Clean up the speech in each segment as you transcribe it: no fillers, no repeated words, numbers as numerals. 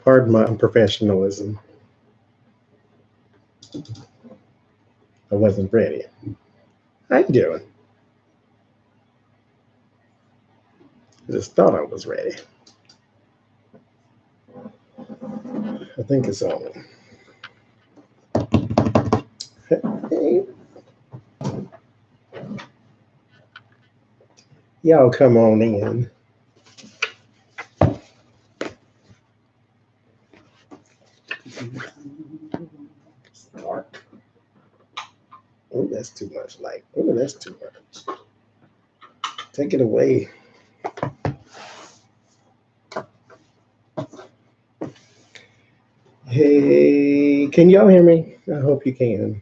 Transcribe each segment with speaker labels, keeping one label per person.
Speaker 1: Pardon my unprofessionalism. I wasn't ready. How you doing? I just thought I was ready. I think it's on. Hey. Y'all come on in. It's dark. Oh, that's too much light. Oh, that's too much. Take it away. Hey, can y'all hear me? I hope you can.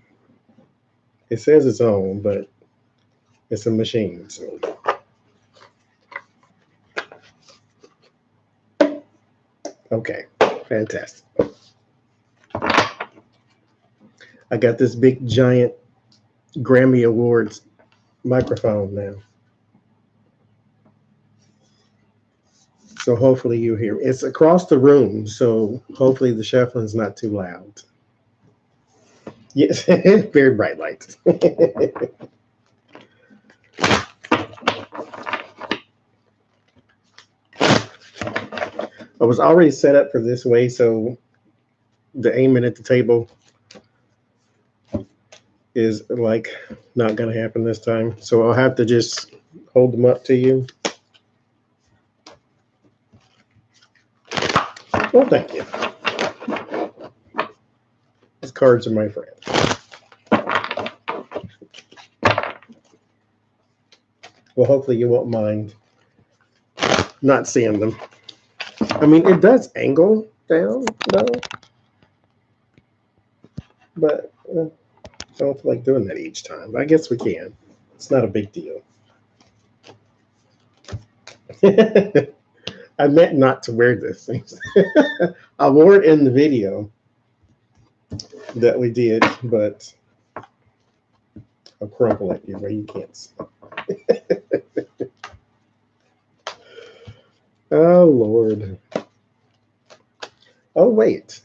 Speaker 1: It says it's on, but it's a machine, so. Okay, fantastic. I got this big giant Grammy Awards microphone now. So hopefully you hear. It's across the room, so hopefully the shuffling's not too loud. Yes, very bright lights. I was already set up for this way, so the aiming at the table is like not gonna happen this time. So I'll have to just hold them up to you. Well, thank you. These cards are my friend. Well, hopefully you won't mind not seeing them. I mean, it does angle down, though. But I don't feel like doing that each time. I guess we can. It's not a big deal. I meant not to wear this thing. I wore it in the video that we did, but I'll crumple it here where you can't see. Oh, Lord. Oh, wait.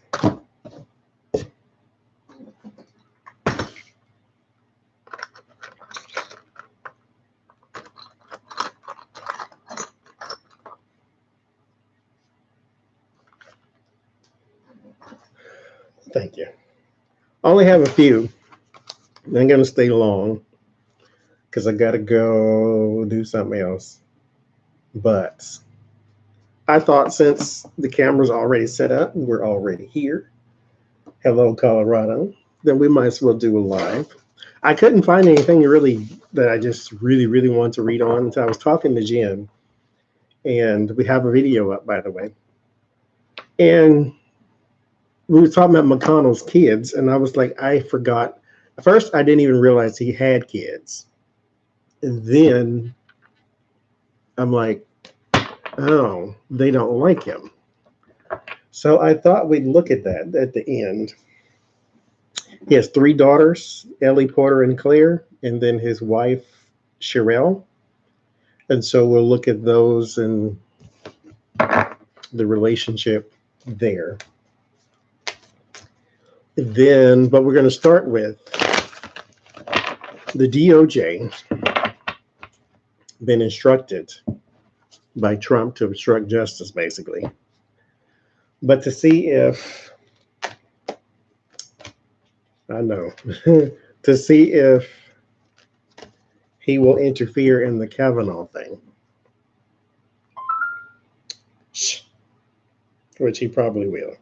Speaker 1: Thank you. I only have a few. I'm going to stay long because I got to go do something else. But I thought since the camera's already set up and we're already here, hello, Colorado, then we might as well do a live. I couldn't find anything really that I just really wanted to read on until I was talking to Jen. And we have a video up, by the way. And we were talking about McConnell's kids, and I was like, I forgot. At first, I didn't even realize he had kids. And then I'm like, oh, they don't like him. So I thought we'd look at that at the end. He has 3 daughters, Ellie, Porter, and Claire, and then his wife, Sherelle. And so we'll look at those and the relationship there. Then, but we're going to start with the DOJ been instructed by Trump to obstruct justice, basically. But to see if, I know, to see if he will interfere in the Kavanaugh thing, which he probably will,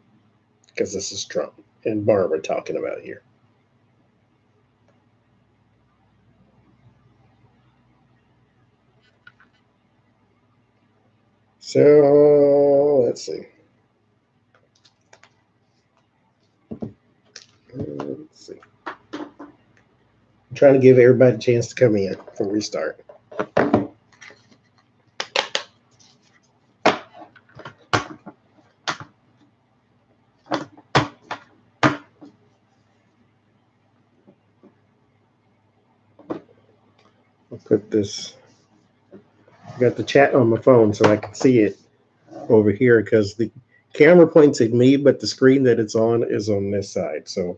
Speaker 1: because this is Trump and Barr we're talking about here. So let's see. Let's see. I'm trying to give everybody a chance to come in before we start. I'll put this, I got the chat on my phone so I can see it over here because the Camera points at me, but the screen that it's on is on this side. So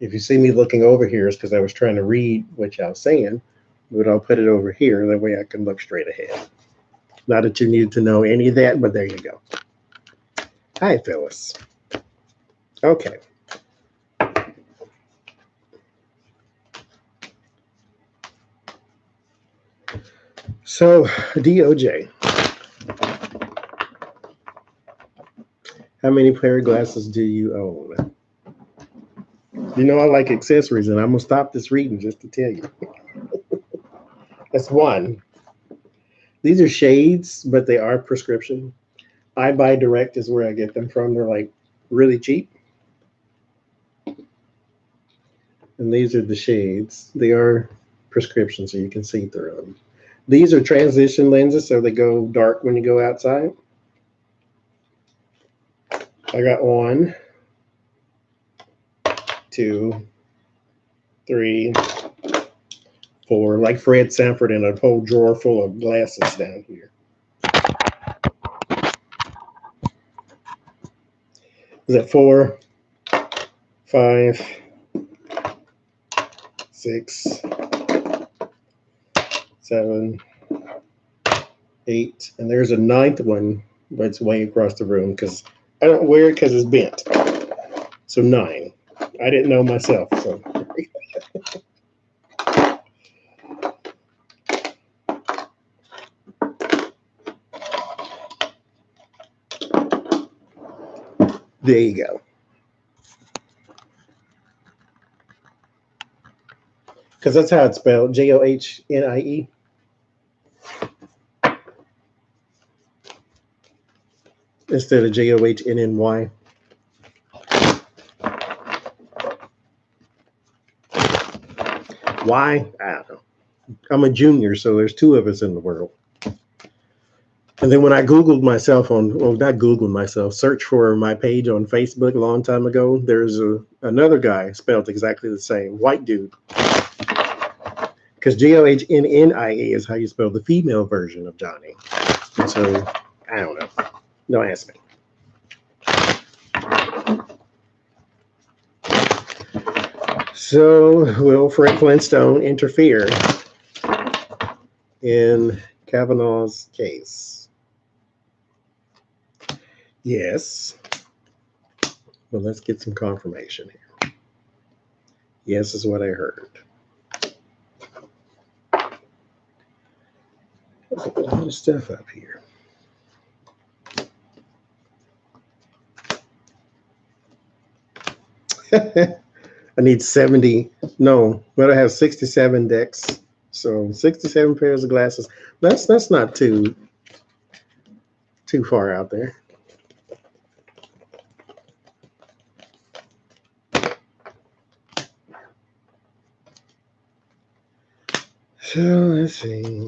Speaker 1: if you see me looking over here, it's because I was trying to read what y'all saying, but I'll put it over here. That way I can look straight ahead. Not that you need to know any of that, but there you go. Hi, Phyllis. Okay. So, DOJ. How many pair of glasses do you own? You know, I like accessories, and I'm going to stop this reading just to tell you. That's one. These are shades, but they are prescription. I buy direct is where I get them from. They're like really cheap. And these are the shades. They are prescription, so you can see through them. These are transition lenses, so they go dark when you go outside. I got 1, 2, 3, 4, like Fred Sanford in a whole drawer full of glasses down here. Is that 4, 5, 6, 7, 8, and there's a 9th one, but it's way across the room because I don't wear it because it's bent. So 9. I didn't know myself. So there you go. Because that's how it's spelled, Johnie. Instead of Johnny. Why? I don't know. I'm a junior, so there's 2 of us in the world. And then when I Googled myself not Googled myself, searched for my page on Facebook a long time ago, there's another guy spelled exactly the same, white dude. Because Johnnie is how you spell the female version of Johnny. And so, I don't know. Don't ask me. So, will Fred Flintstone interfere in Kavanaugh's case? Yes. Well, let's get some confirmation here. Yes is what I heard. There's a lot of stuff up here. I need 70. No, but I have 67 decks. So 67 pairs of glasses. That's not too far out there. So let's see.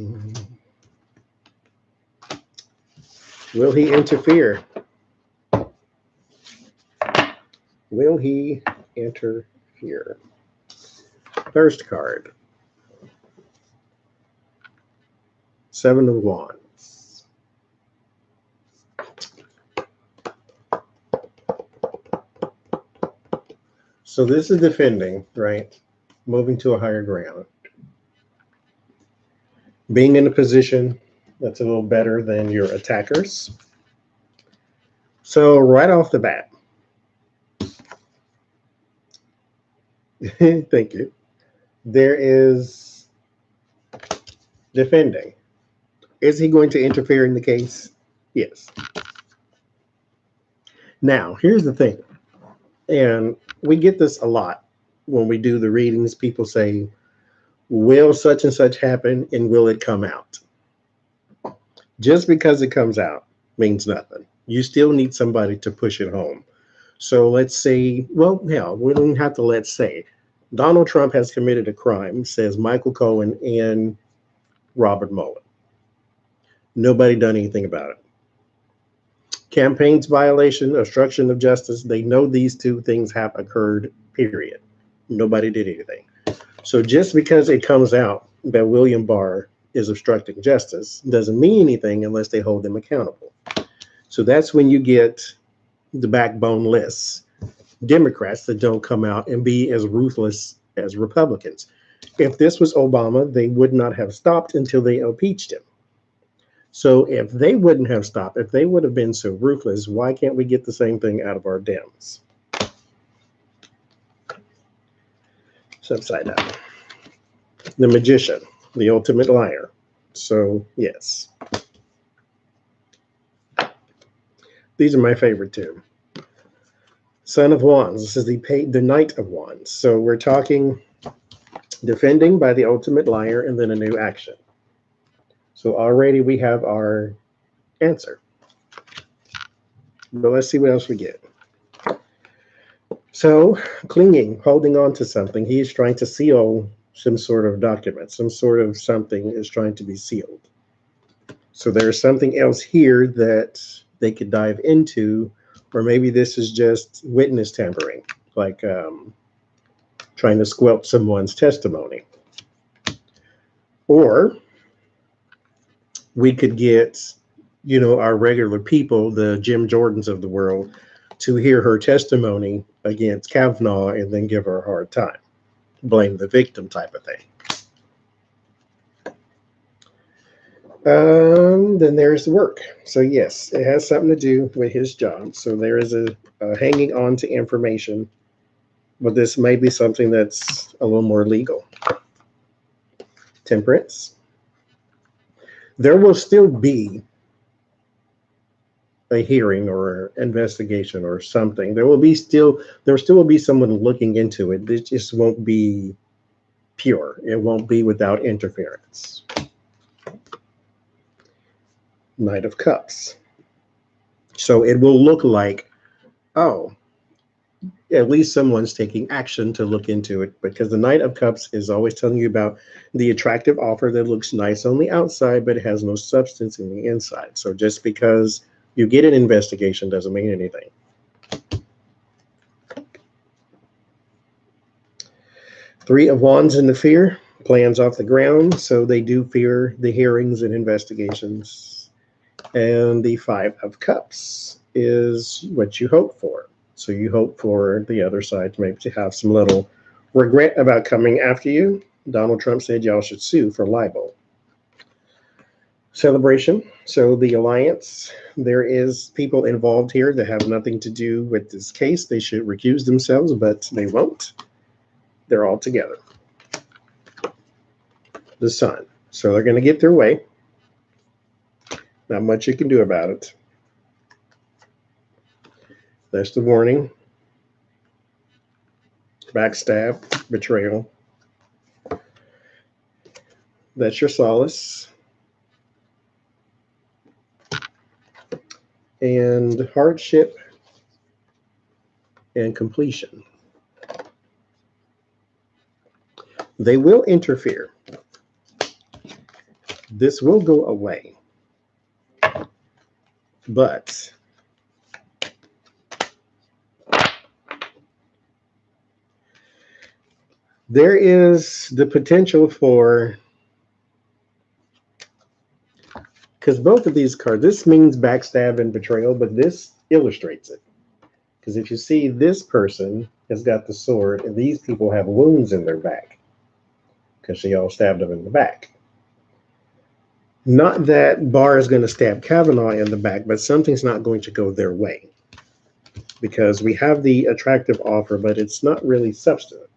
Speaker 1: Will he interfere? Will he interfere? First card. 7 of Wands. So this is defending, right? Moving to a higher ground. Being in a position that's a little better than your attackers. So right off the bat, thank you. There is defending. Is he going to interfere in the case? Yes. Now, here's the thing, and we get this a lot when we do the readings. People say, will such and such happen, and will it come out? Just because it comes out means nothing. You still need somebody to push it home. So let's say, well, hell, we don't have to let's say. Donald Trump has committed a crime, says Michael Cohen and Robert Mueller. Nobody done anything about it. Campaigns violation, obstruction of justice, they know these 2 things have occurred, period. Nobody did anything. So just because it comes out that William Barr is obstructing justice doesn't mean anything unless they hold them accountable. So that's when you get the backboneless Democrats that don't come out and be as ruthless as Republicans. If this was Obama, they would not have stopped until they impeached him. So if they wouldn't have stopped, if they would have been so ruthless, why can't we get the same thing out of our Dems? It's upside down. The magician, the ultimate liar. So yes, these are my favorite two. Son of Wands. This is the Knight of Wands. So we're talking defending by the ultimate liar and then a new action. So already we have our answer. But let's see what else we get. So clinging, holding on to something. He is trying to seal some sort of document. Some sort of something is trying to be sealed. So there's something else here that they could dive into, or maybe this is just witness tampering, like trying to squelch someone's testimony. Or we could get, our regular people, the Jim Jordans of the world, to hear her testimony against Kavanaugh and then give her a hard time. Blame the victim type of thing. Then there's the work. So yes, it has something to do with his job. So there is a hanging on to information, but this may be something that's a little more legal. Temperance. There will still be a hearing or investigation or something. There still will be someone looking into it. It just won't be pure. It won't be without interference. Knight of Cups. So it will look like, oh, at least someone's taking action to look into it, because the Knight of Cups is always telling you about the attractive offer that looks nice on the outside, but it has no substance in the inside. So just because you get an investigation doesn't mean anything. Three of Wands in the fear, plans off the ground, so they do fear the hearings and investigations. And the Five of Cups is what you hope for. So you hope for the other side to maybe to have some little regret about coming after you. Donald Trump said y'all should sue for libel. Celebration. So the alliance, there is people involved here that have nothing to do with this case. They should recuse themselves, but they won't. They're all together. The Sun. So they're going to get their way. Not much you can do about it. That's the warning. Backstab, betrayal. That's your solace. And hardship and completion. They will interfere. This will go away. But there is the potential for, because both of these cards, this means backstab and betrayal, but this illustrates it. Because if you see, this person has got the sword, and these people have wounds in their back because she all stabbed them in the back. Not that Barr is going to stab Kavanaugh in the back, but something's not going to go their way. Because we have the attractive offer, but it's not really substantive.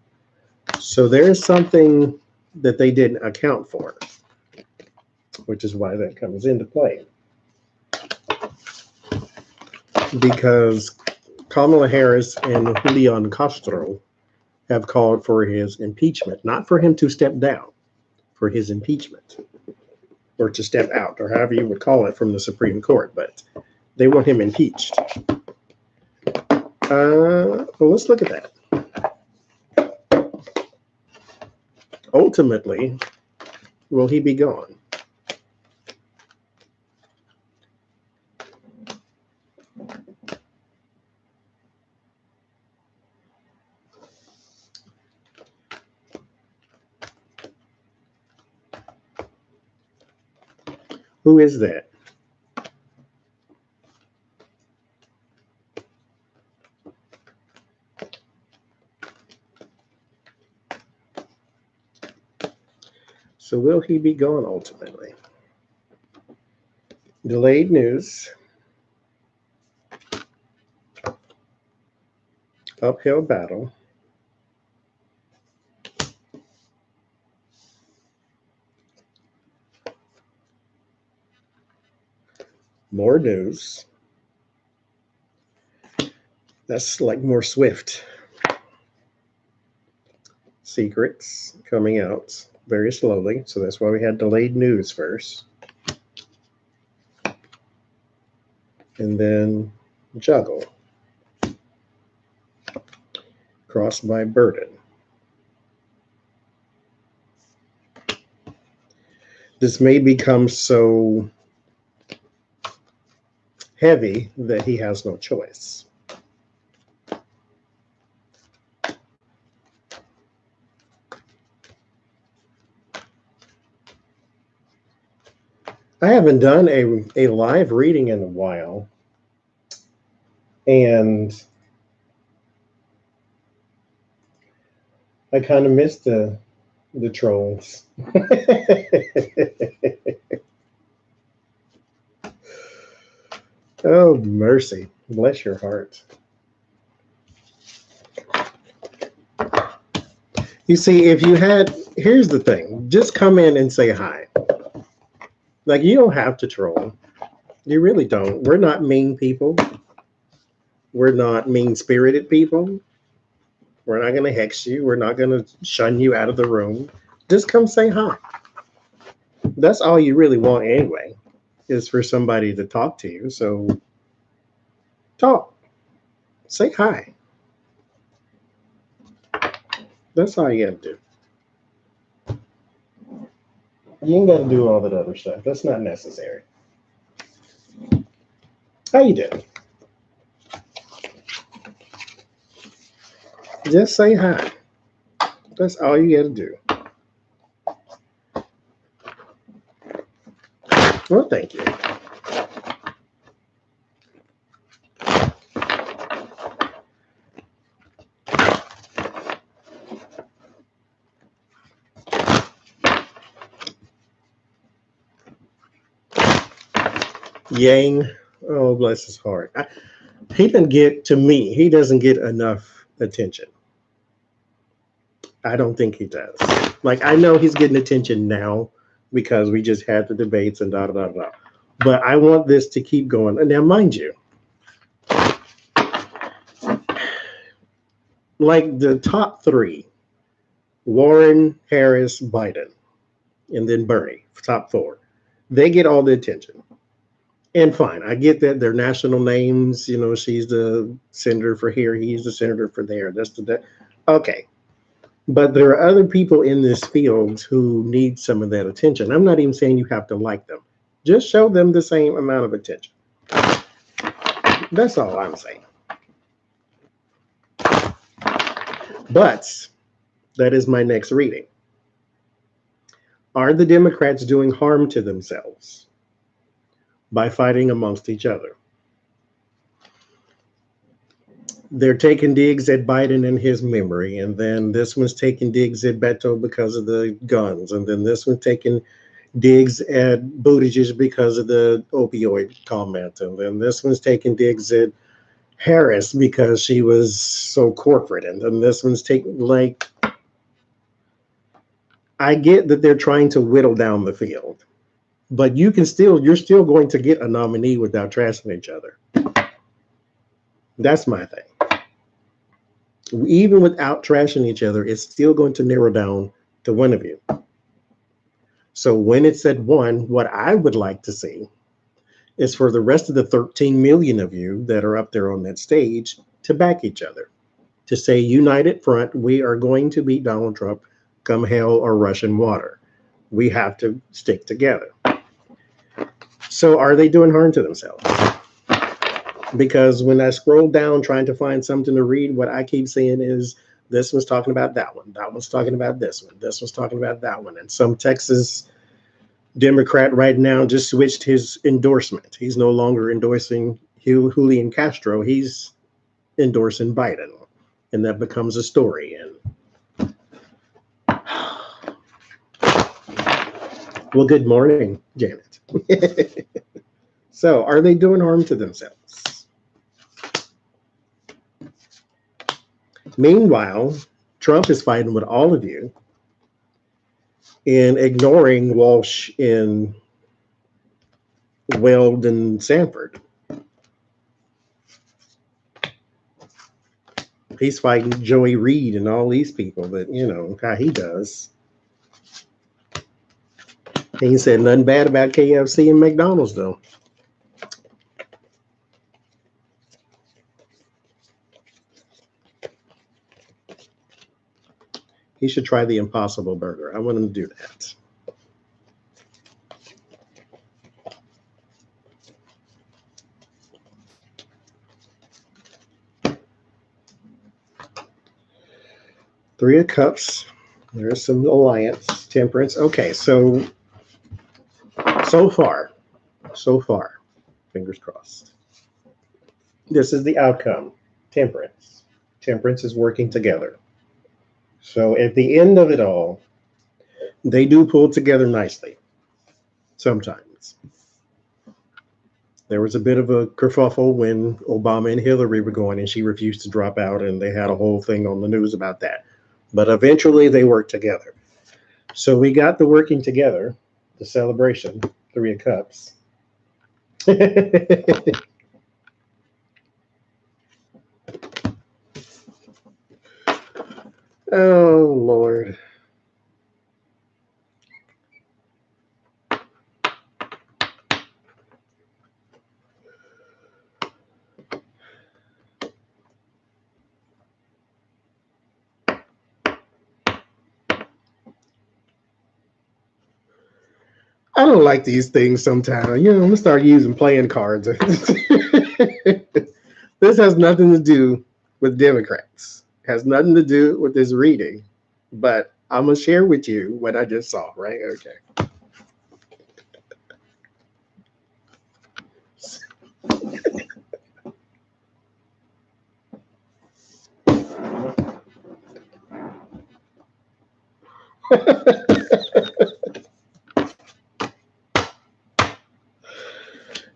Speaker 1: So there's something that they didn't account for, which is why that comes into play. Because Kamala Harris and Julian Castro have called for his impeachment, not for him to step down, for his impeachment, or to step out, or however you would call it, from the Supreme Court, but they want him impeached. Well, let's look at that. Ultimately, will he be gone? Who is that? So will he be gone ultimately? Delayed news. Uphill battle. More news. That's like more swift. Secrets coming out very slowly. So that's why we had delayed news first. And then juggle. Crossed by burden. This may become so heavy that he has no choice. I haven't done a live reading in a while, and I kind of missed the trolls. Oh, mercy. Bless your heart. You see, if you had, here's the thing, just come in and say hi. Like, you don't have to troll. You really don't. We're not mean people. We're not mean-spirited people. We're not going to hex you. We're not going to shun you out of the room. Just come say hi. That's all you really want anyway, is for somebody to talk to you. So talk. Say hi. That's all you got to do. You ain't got to do all that other stuff. That's not necessary. How you doing? Just say hi. That's all you got to do. Well, thank you. Yang, oh, bless his heart. He doesn't get, to me, he doesn't get enough attention. I don't think he does. Like, I know he's getting attention now because we just had the debates and da da da da. But I want this to keep going. And now, mind you, like the top three, Warren, Harris, Biden, and then Bernie, top four, they get all the attention. And fine, I get that they're national names. You know, she's the senator for here, he's the senator for there. That's the okay. But there are other people in this field who need some of that attention. I'm not even saying you have to like them. Just show them the same amount of attention. That's all I'm saying. But that is my next reading. Are the Democrats doing harm to themselves by fighting amongst each other? They're taking digs at Biden and his memory, and then this one's taking digs at Beto because of the guns, and then this one's taking digs at Buttigieg because of the opioid comment, and then this one's taking digs at Harris because she was so corporate, and then this one's taking, like, I get that they're trying to whittle down the field, but you're still going to get a nominee without trashing each other. That's my thing. Even without trashing each other, it's still going to narrow down to one of you. So when it's at one, what I would like to see is for the rest of the 13 million of you that are up there on that stage to back each other, to say, united front, we are going to beat Donald Trump come hell or Russian water. We have to stick together. So are they doing harm to themselves? Because when I scroll down trying to find something to read, what I keep seeing is this one's talking about that one. That one's talking about this one. This one's talking about that one. And some Texas Democrat right now just switched his endorsement. He's no longer endorsing Julian Castro. He's endorsing Biden. And that becomes a story. And Well, good morning, Janet. So, are they doing harm to themselves? Meanwhile, Trump is fighting with all of you and ignoring Walsh in Weld and Sanford. He's fighting Joey Reid and all these people, but you know how he does. He said nothing bad about KFC and McDonald's, though. He should try the Impossible Burger. I want him to do that. Three of Cups. There's some alliance, temperance. Okay, so far, fingers crossed. This is the outcome. Temperance. Temperance is working together. So at the end of it all, they do pull together nicely. Sometimes. There was a bit of a kerfuffle when Obama and Hillary were going, and she refused to drop out, and they had a whole thing on the news about that. But eventually they worked together. So we got the working together, the celebration, Three of Cups. Oh, Lord. I don't like these things sometimes. You know, I'm going to start using playing cards. This has nothing to do with Democrats. It has nothing to do with this reading. But I'm going to share with you what I just saw, right? Okay.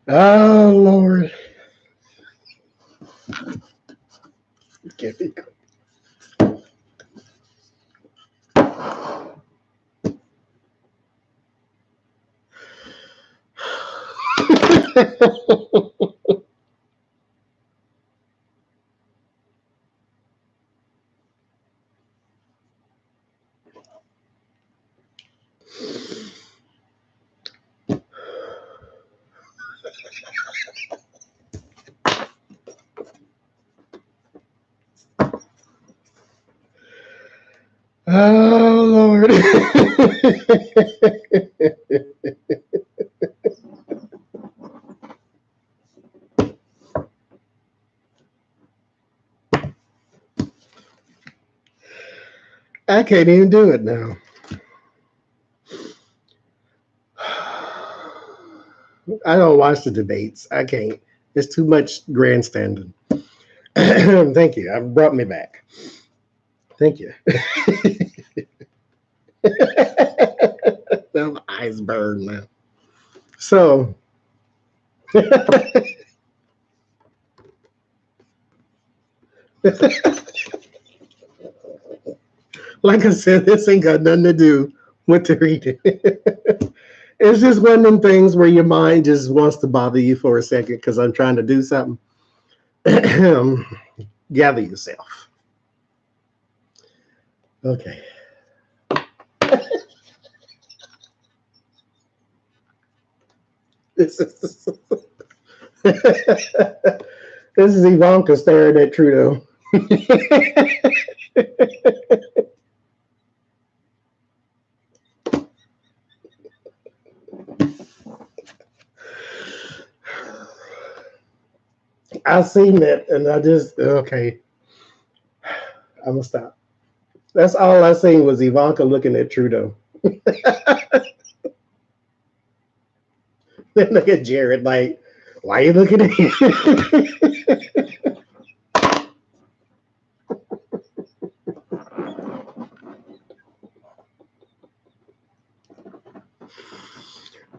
Speaker 1: Oh, Lord. Can't be good. Oh, Lord. I can't even do it now. I don't watch the debates. I can't. There's too much grandstanding. Thank you. I've brought me back. Thank you. Now my eyes burn now. So, like I said, this ain't got nothing to do with the reading. It's just one of them things where your mind just wants to bother you for a second because I'm trying to do something. Gather yourself. Okay. This is this is Ivanka staring at Trudeau. I seen that and I just okay. I'm gonna stop. That's all I seen was Ivanka looking at Trudeau. Then look at Jared like, why are you looking at him?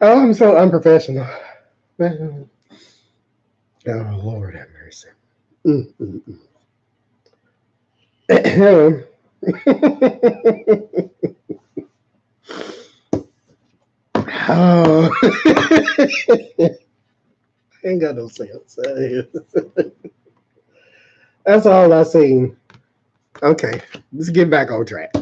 Speaker 1: Oh, I'm so unprofessional. Oh, Lord have mercy. Mm, mm, mm. Oh, ain't got no sense. That's all I seen. Okay, let's get back on track.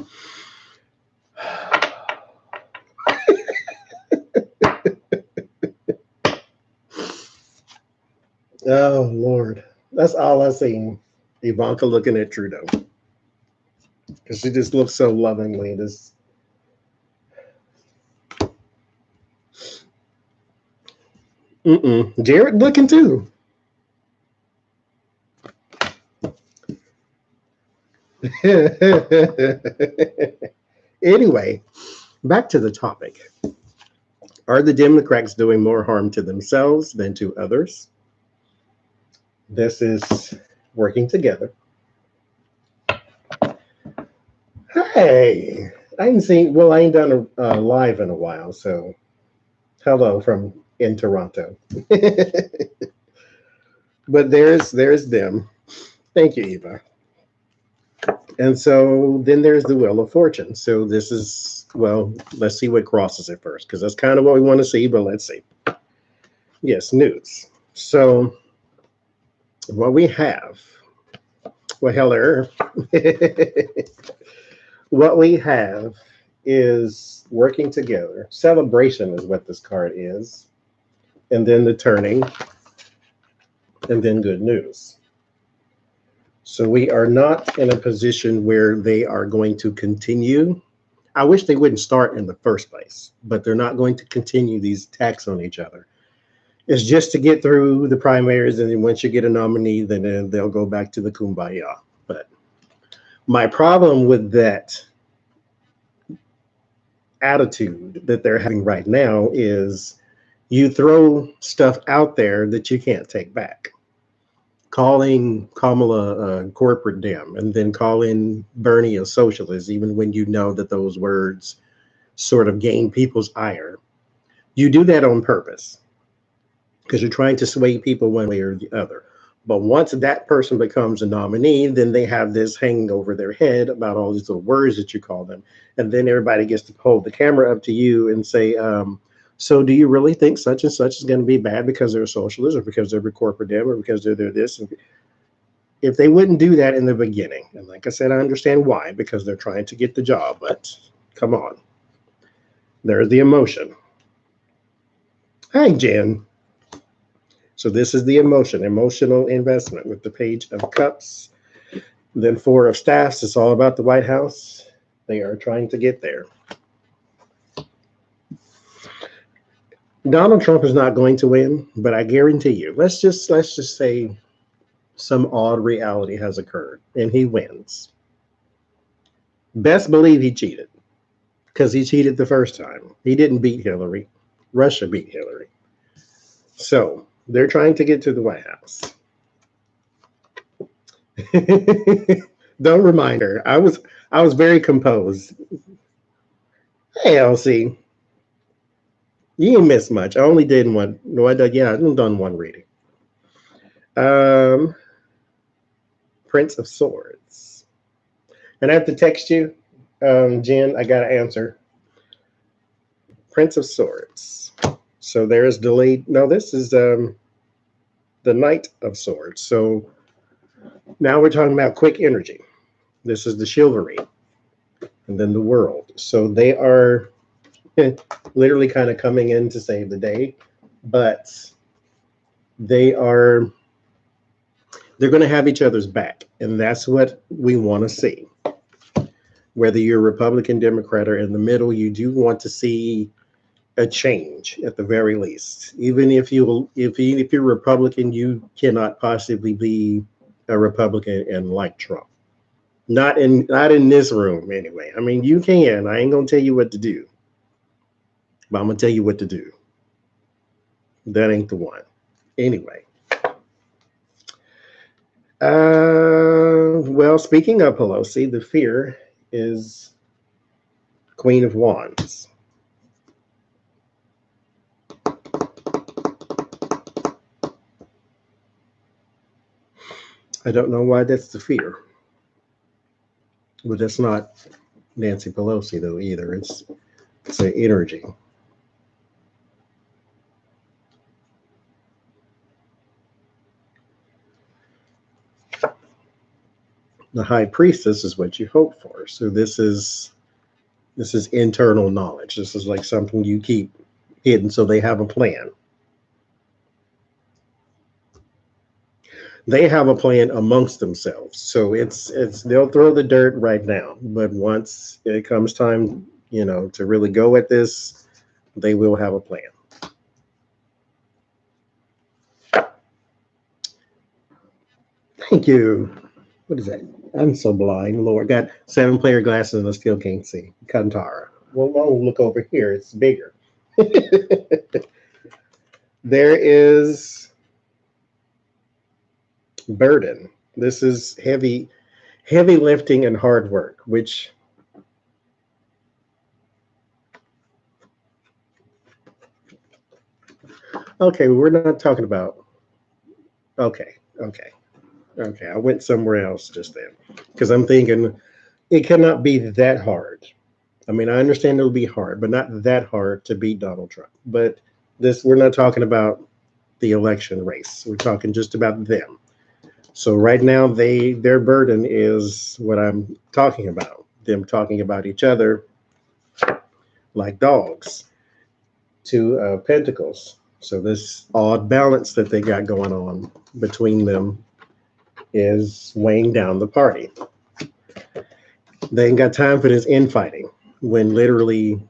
Speaker 1: Oh Lord, that's all I seen. Ivanka looking at Trudeau because she just looks so lovingly. This Jared looking too. Anyway, back to the topic. Are the Democrats doing more harm to themselves than to others? This is working together. Hey, I ain't seen. Well, I ain't done a live in a while, so hello from in Toronto. But there's them. Thank you, Eva. And so then there's the Wheel of Fortune. So this is, well, let's see what crosses it first, because that's kind of what we want to see, but let's see. Yes, news. So what we have, well, hello. What we have is working together. Celebration is what this card is. And then the turning, and then good news. So we are not in a position where they are going to continue. I wish they wouldn't start in the first place, but they're not going to continue these attacks on each other. It's just to get through the primaries, and then once you get a nominee, then they'll go back to the kumbaya. But my problem with that attitude that they're having right now is you throw stuff out there that you can't take back. Calling Kamala a corporate dem and then calling Bernie a socialist, even when you know that those words sort of gain people's ire. You do that on purpose because you're trying to sway people one way or the other. But once that person becomes a nominee, then they have this hanging over their head about all these little words that you call them. And then everybody gets to hold the camera up to you and say, so do you really think such and such is going to be bad because they're a socialist or because they're a corporate dem or because they're this? And if they wouldn't do that in the beginning, and like I said, I understand why, because they're trying to get the job, but come on. There's the emotion. Hi, Jen. So this is the emotion, emotional investment with the Page of Cups. Then Four of Staffs. It's all about the White House. They are trying to get there. Donald Trump is not going to win, but I guarantee you. Let's just say some odd reality has occurred and he wins. Best believe he cheated because he cheated the first time. He didn't beat Hillary. Russia beat Hillary. So they're trying to get to the White House. Don't remind her. I was very composed. Hey, LC, you didn't miss much. I only did one. No, I did. Yeah, I've done one reading. Um, Prince of Swords, and I have to text you, Jen. I got to answer. Prince of Swords. So there's delayed. No, this is the Knight of Swords. So now we're talking about quick energy. This is the chivalry, and then the world. So they are literally kind of coming in to save the day, but they are they're going to have each other's back, and that's what we want to see. Whether you're Republican, Democrat, or in the middle, you do want to see a change at the very least. Even if you're Republican, you cannot possibly be a Republican and like Trump. Not in this room anyway. I mean, you can. I ain't gonna tell you what to do, but I'm gonna tell you what to do. That ain't the one. Anyway. Well, speaking of Pelosi, the fear is Queen of Wands. I don't know why that's the fear, but that's not Nancy Pelosi though either. It's an energy. The high priestess is what you hope for. So this is internal knowledge. This is like something you keep hidden. So they have a plan. They have a plan amongst themselves. So it's they'll throw the dirt right now, but once it comes time, to really go at this, they will have a plan. Thank you. What is that? I'm so blind, Lord. Got 7-player glasses and I still can't see. Kantara. Well, I'll look over here. It's bigger. There is burden. This is heavy lifting and hard work, which okay, we're not talking about. Okay, okay, okay. I went somewhere else just then because I'm thinking it cannot be that hard. I mean, I understand it'll be hard, but not that hard to beat Donald Trump. But this, we're not talking about the election race. We're talking just about them. So right now, their burden is what I'm talking about. Them talking about each other like dogs. 2 Pentacles. So this odd balance that they got going on between them is weighing down the party. They ain't got time for this infighting when literally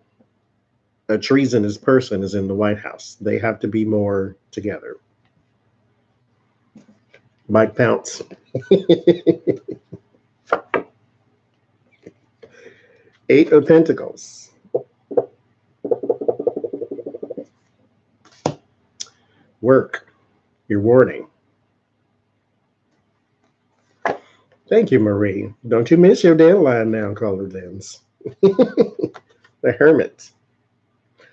Speaker 1: a treasonous person is in the White House. They have to be more together. Mike Pounce. 8 of Pentacles. Work. Your warning. Thank you, Marie. Don't you miss your deadline now, colored lens. The Hermit.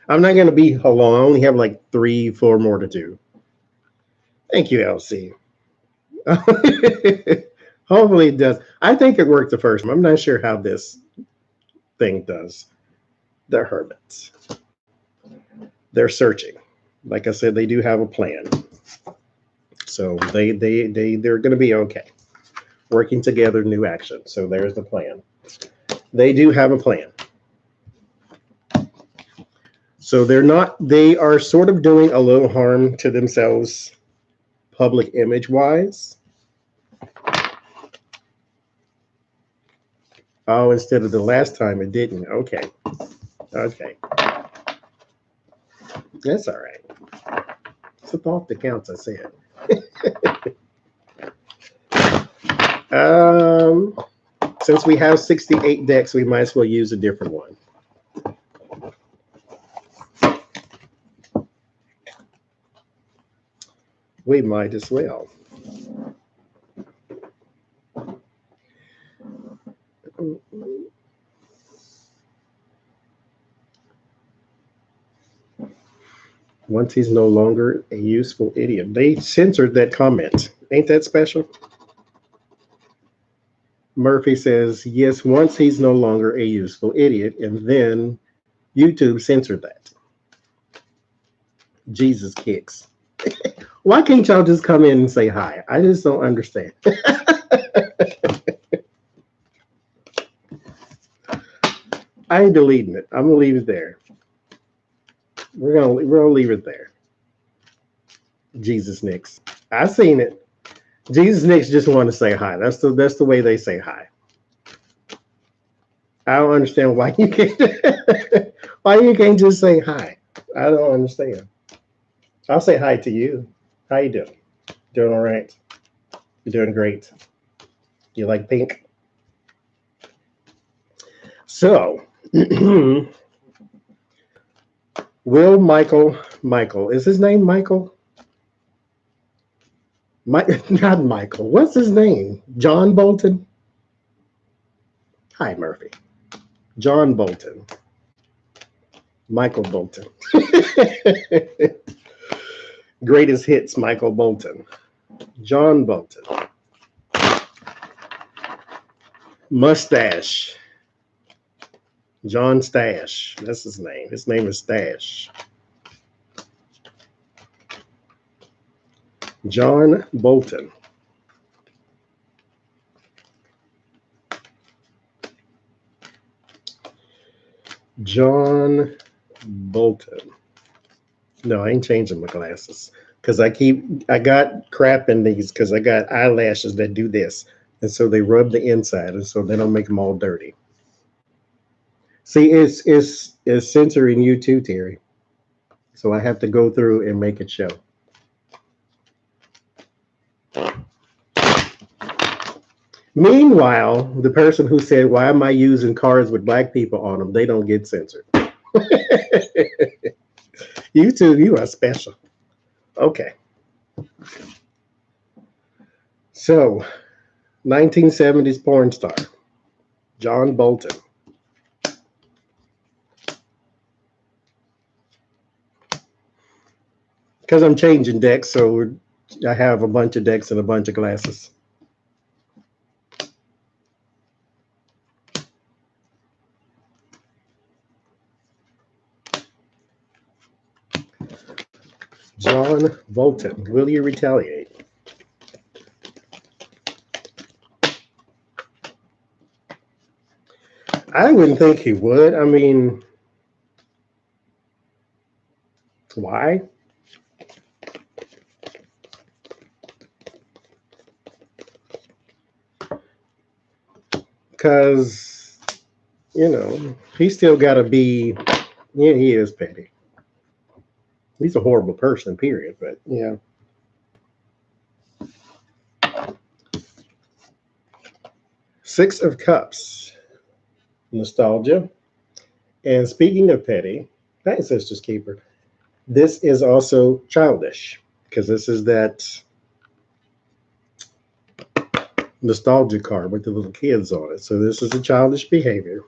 Speaker 1: I'm not going to be long. I only have like 3-4 more to do. Thank you, Elsie. Hopefully it does. I think it worked the first time. I'm not sure how this thing does. The Hermits. They're searching. Like I said, they do have a plan. So they're going to be okay. Working together, new action. So there's the plan. They do have a plan. So they are sort of doing a little harm to themselves public image wise. Oh, instead of the last time it didn't. Okay. Okay. That's all right. It's a thought that counts, I said. Since we have 68 decks, we might as well use a different one. We might as well. Once he's no longer a useful idiot. They censored that comment. Ain't that special? Murphy says, yes, once he's no longer a useful idiot, and then YouTube censored that. Jesus kicks. Why can't y'all just come in and say hi? I just don't understand. I ain't deleting it. I'm gonna leave it there. We're gonna leave it there. Jesus Nicks. I seen it. Jesus Nicks just want to say hi. That's the way they say hi. I don't understand why you can't why you can't just say hi. I don't understand. I'll say hi to you. How you doing? Doing all right? You're doing great. You like pink? So Will Michael, is his name Michael? Not Michael. What's his name? John Bolton? Hi, Murphy. John Bolton. Michael Bolton. Greatest hits, Michael Bolton. John Bolton. Mustache. John Stash. That's his name. His name is Stash. John Bolton. John Bolton. No, I ain't changing my glasses because I got crap in these because I got eyelashes that do this. And so they rub the inside and so they don't make them all dirty. See, it's censoring you too, Terry. So I have to go through and make it show. Meanwhile, the person who said, "Why am I using cars with black people on them?" They don't get censored. You two, you are special. Okay. So, 1970s porn star, John Bolton. Because I'm changing decks, so I have a bunch of decks and a bunch of glasses. John Bolton, will you retaliate? I wouldn't think he would. I mean, why? Because, he's still got to be, yeah, he is petty. He's a horrible person, period. But, yeah. Six of Cups, nostalgia. And speaking of petty, Ancestors Keeper, this is also childish because this is that nostalgia card with the little kids on it. So this is a childish behavior.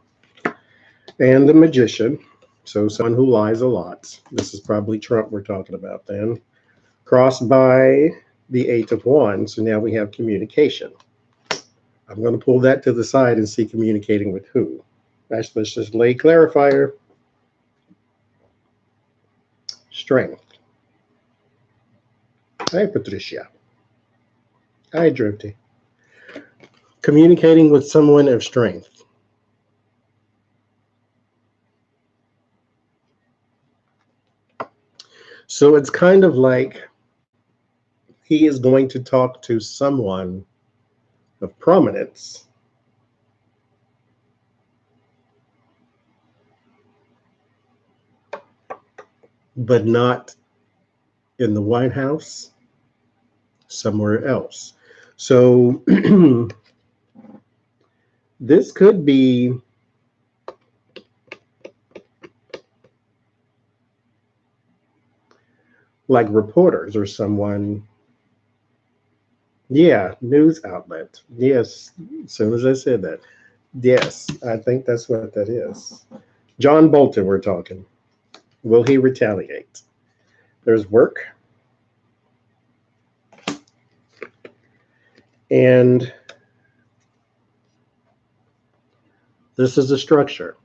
Speaker 1: And the Magician, so someone who lies a lot. This is probably Trump we're talking about then. Crossed by the Eight of Wands, so now we have communication. I'm going to pull that to the side and see communicating with who. Actually, let's just lay clarifier. Strength. Hi, Patricia. Hi, Drifty. Communicating with someone of strength. So it's kind of like he is going to talk to someone of prominence, but not in the White House, somewhere else. So this could be like reporters or someone. Yeah, news outlet. Yes, as soon as I said that. Yes, I think that's what that is. John Bolton, we're talking. Will he retaliate? There's work. And this is a structure.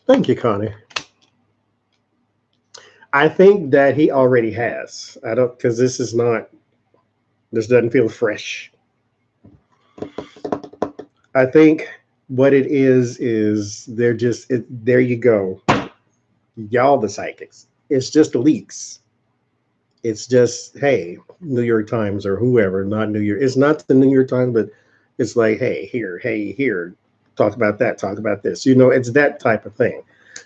Speaker 1: Thank you, Connie. I think that he already has. I don't, because this doesn't feel fresh. I think what it is they're just, there you go. Y'all the psychics. It's just leaks. It's just, hey, New York Times or whoever, not New York. It's not the New York Times, but it's like, hey, here, talk about that, talk about this. It's that type of thing.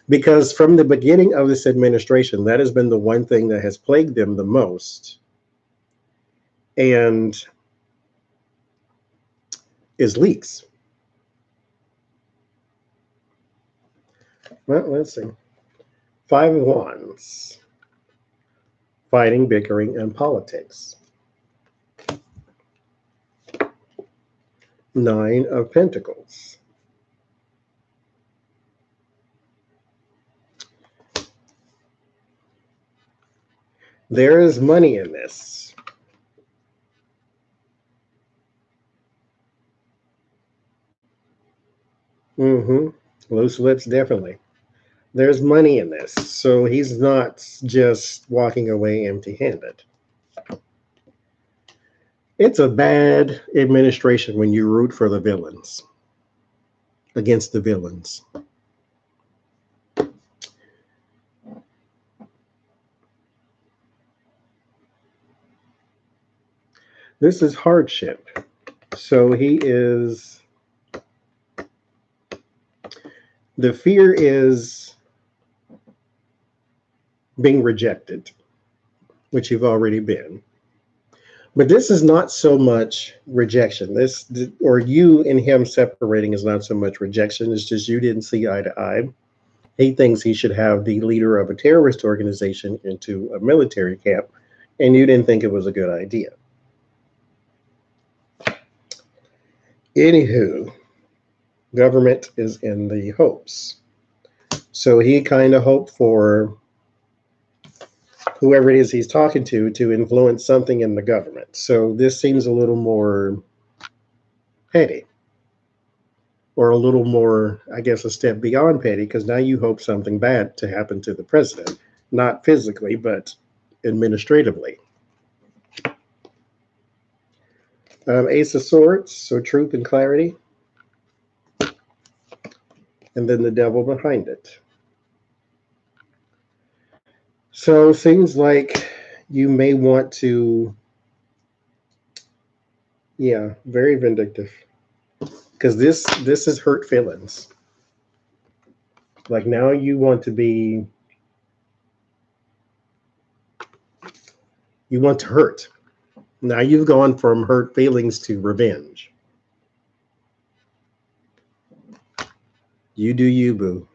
Speaker 1: Because from the beginning of this administration, that has been the one thing that has plagued them the most. And is leaks. Well, let's see. 5 of Wands. Fighting, bickering, and politics. 9 of Pentacles. There is money in this. Mm-hmm. Loose lips, definitely. There's money in this. So he's not just walking away empty handed. It's a bad administration when you root for the villains, against the villains. This is hardship. So the fear is being rejected, which you've already been. But this is not so much rejection. Or you and him separating is not so much rejection. It's just you didn't see eye to eye. He thinks he should have the leader of a terrorist organization into a military camp, and you didn't think it was a good idea. Anywho, government is in the hopes. So he kind of hoped for whoever it is he's talking to influence something in the government. So this seems a little more petty, or a little more, I guess, a step beyond petty, because now you hope something bad to happen to the president, not physically, but administratively. Ace of Swords, so truth and clarity. And then the devil behind it. So things like you may want to, yeah, very vindictive. Because this is hurt feelings. Like now you want to be, you want to hurt. Now you've gone from hurt feelings to revenge. You do you, boo.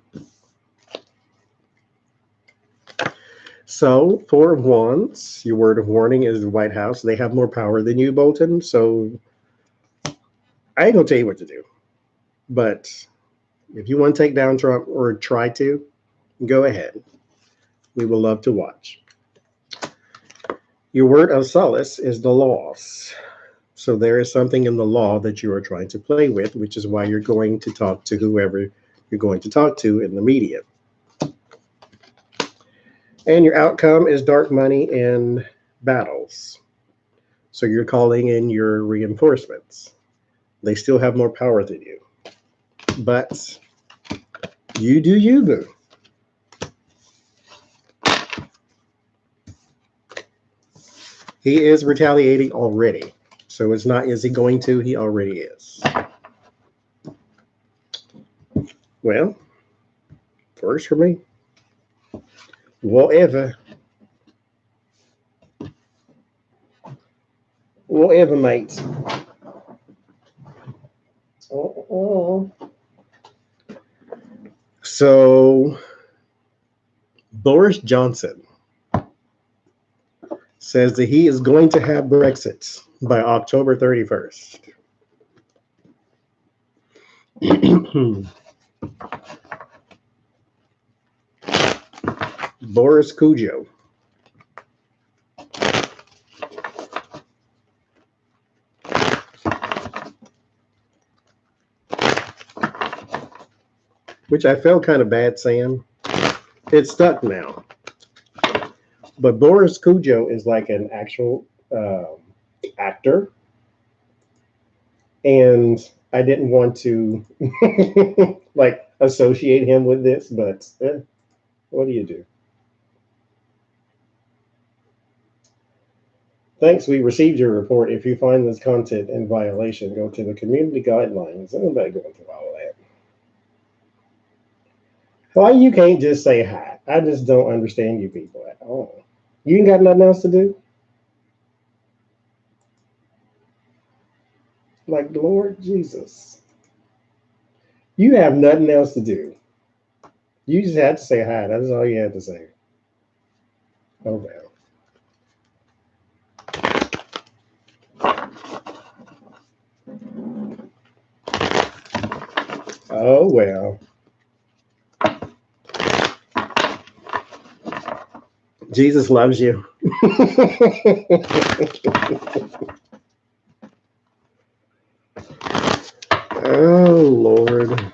Speaker 1: So, Four of Wands, your word of warning is the White House. They have more power than you, Bolton. So, I ain't gonna tell you what to do. But if you want to take down Trump or try to, go ahead. We will love to watch. Your word of solace is the laws. So, there is something in the law that you are trying to play with, which is why you're going to talk to whoever you're going to talk to in the media. And your outcome is dark money and battles. So you're calling in your reinforcements. They still have more power than you. But you do you, boo. He is retaliating already. So it's not, is he going to? He already is. Well, first for me. Whatever. Whatever, mates. So, Boris Johnson says that he is going to have Brexit by October 31st. Boris Cujo. Which I felt kind of bad saying. It's stuck now. But Boris Cujo is like an actual actor. And I didn't want to like associate him with this, but what do you do? Thanks, we received your report. If you find this content in violation, go to the community guidelines. Nobody going through all of that. Why you can't just say hi? I just don't understand you people at all. You ain't got nothing else to do? Like, Lord Jesus. You have nothing else to do. You just had to say hi. That's all you had to say. Oh, well. Oh, well. Jesus loves you. Oh, Lord.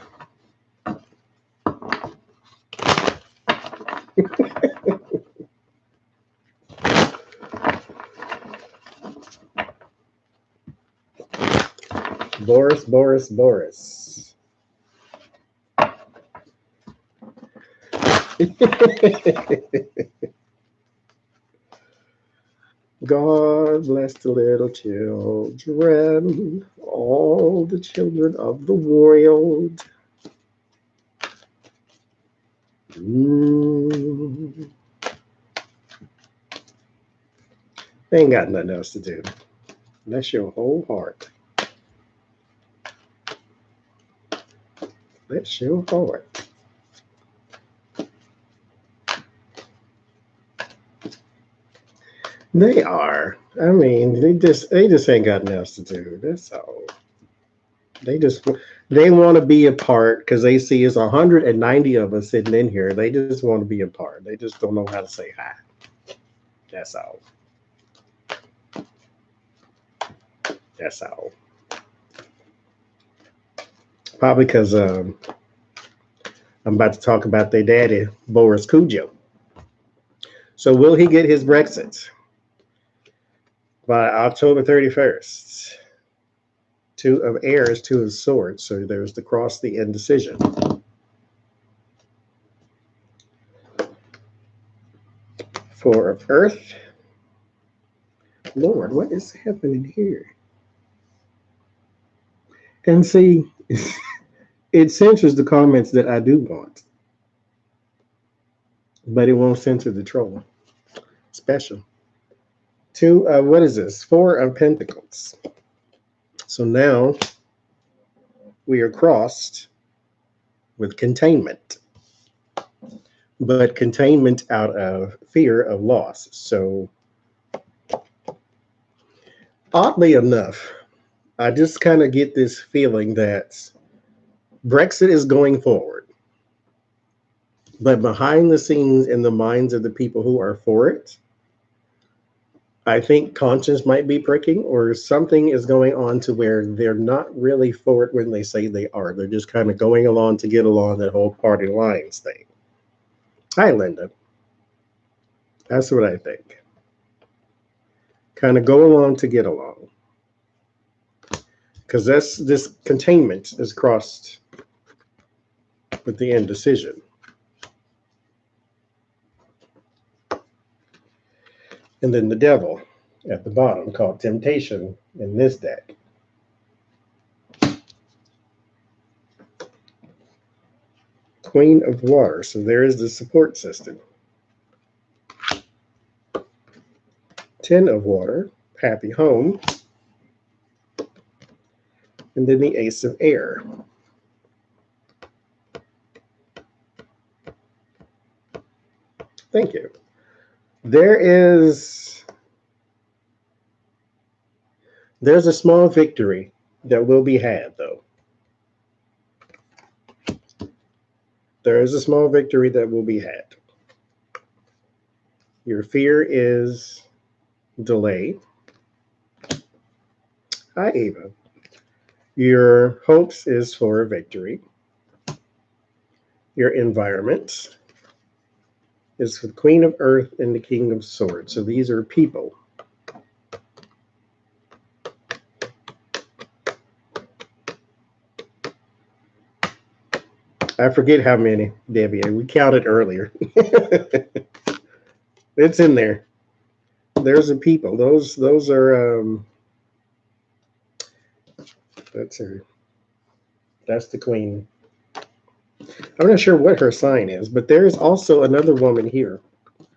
Speaker 1: Boris. God bless the little children, all the children of the world. They ain't got nothing else to do. Bless your whole heart. Bless your heart. They are. I mean, they just ain't got nothing else to do. That's all. They want to be a part because they see it's 190 of us sitting in here. They just want to be a part. They just don't know how to say hi. That's all. That's all. Probably because I'm about to talk about their daddy, Boris Cujo. So will he get his Brexit by October 31st? Two of heirs, two of swords. So there's the cross, the indecision. Four of earth. Lord, what is happening here? And see, it censors the comments that I do want, but it won't censor the troll. Special. Two, what is this? Four of Pentacles. So now we are crossed with containment, but containment out of fear of loss. So oddly enough, I just kind of get this feeling that Brexit is going forward, but behind the scenes in the minds of the people who are for it, I think conscience might be pricking or something is going on to where they're not really for it when they say they are. They're just kind of going along to get along, that whole party lines thing. Hi, Linda. That's what I think. Kind of go along to get along. Because this containment is crossed with the indecision. And then the devil at the bottom, called temptation in this deck. Queen of water. So there is the support system. 10 of water, happy home. And then the ace of air. Thank you. There's a small victory that will be had, though. There is a small victory that will be had. Your fear is delay. Hi, Ava. Your hopes is for a victory. Your environment is for the Queen of Earth and the King of Swords. So these are people. I forget how many, Debbie. We counted earlier. It's in there. There's the people. Those are that's her. That's the queen. I'm not sure what her sign is, but there's also another woman here. I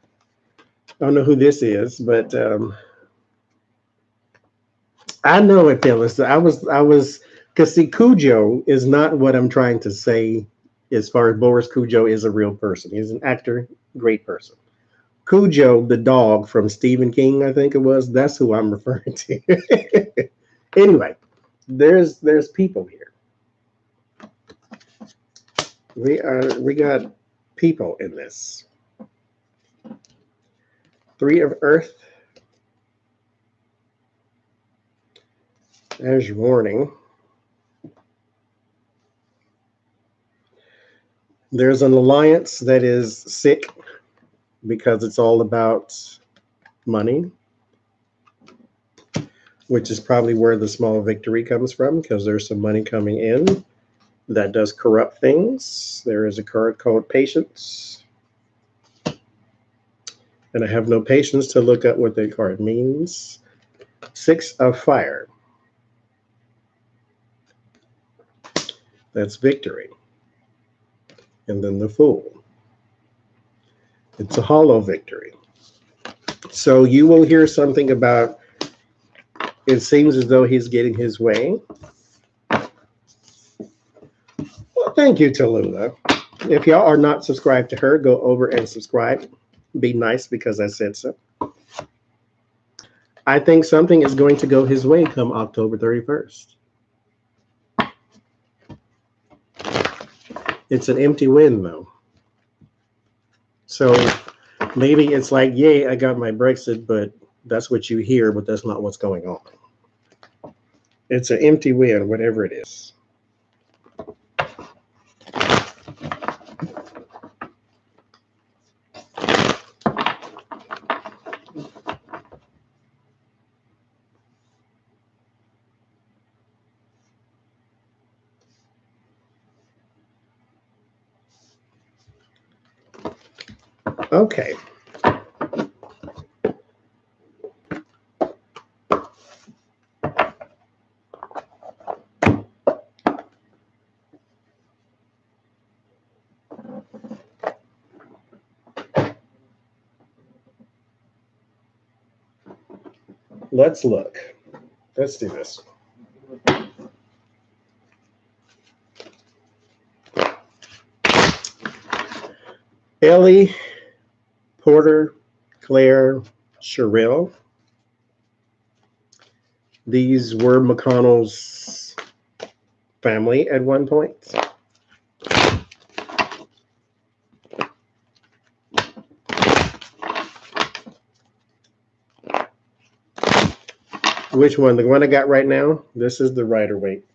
Speaker 1: don't know who this is, but I know it, Phyllis. I was because see, Cujo is not what I'm trying to say as far as Boris Cujo is a real person. He's an actor, great person. Cujo, the dog from Stephen King, I think it was. That's who I'm referring to. Anyway, there's people here. We got people in this. Three of Earth. There's your warning. There's an alliance that is sick because it's all about money, which is probably where the small victory comes from, because there's some money coming in that does corrupt things. There is a card called Patience. And I have no patience to look up what that card means. Six of Fire. That's victory. And then the Fool. It's a hollow victory. So you will hear something about, it seems as though he's getting his way. Well, thank you, Tallulah. If y'all are not subscribed to her, go over and subscribe. Be nice because I said so. I think something is going to go his way come October 31st. It's an empty win, though. So maybe it's like, yay, I got my Brexit, but that's what you hear, but that's not what's going on. It's an empty win, whatever it is. Okay. Let's look. Let's do this. Ellie, Porter, Claire, Sherrill. These were McConnell's family at one point. Which one? The one I got right now? This is the Rider-Waite.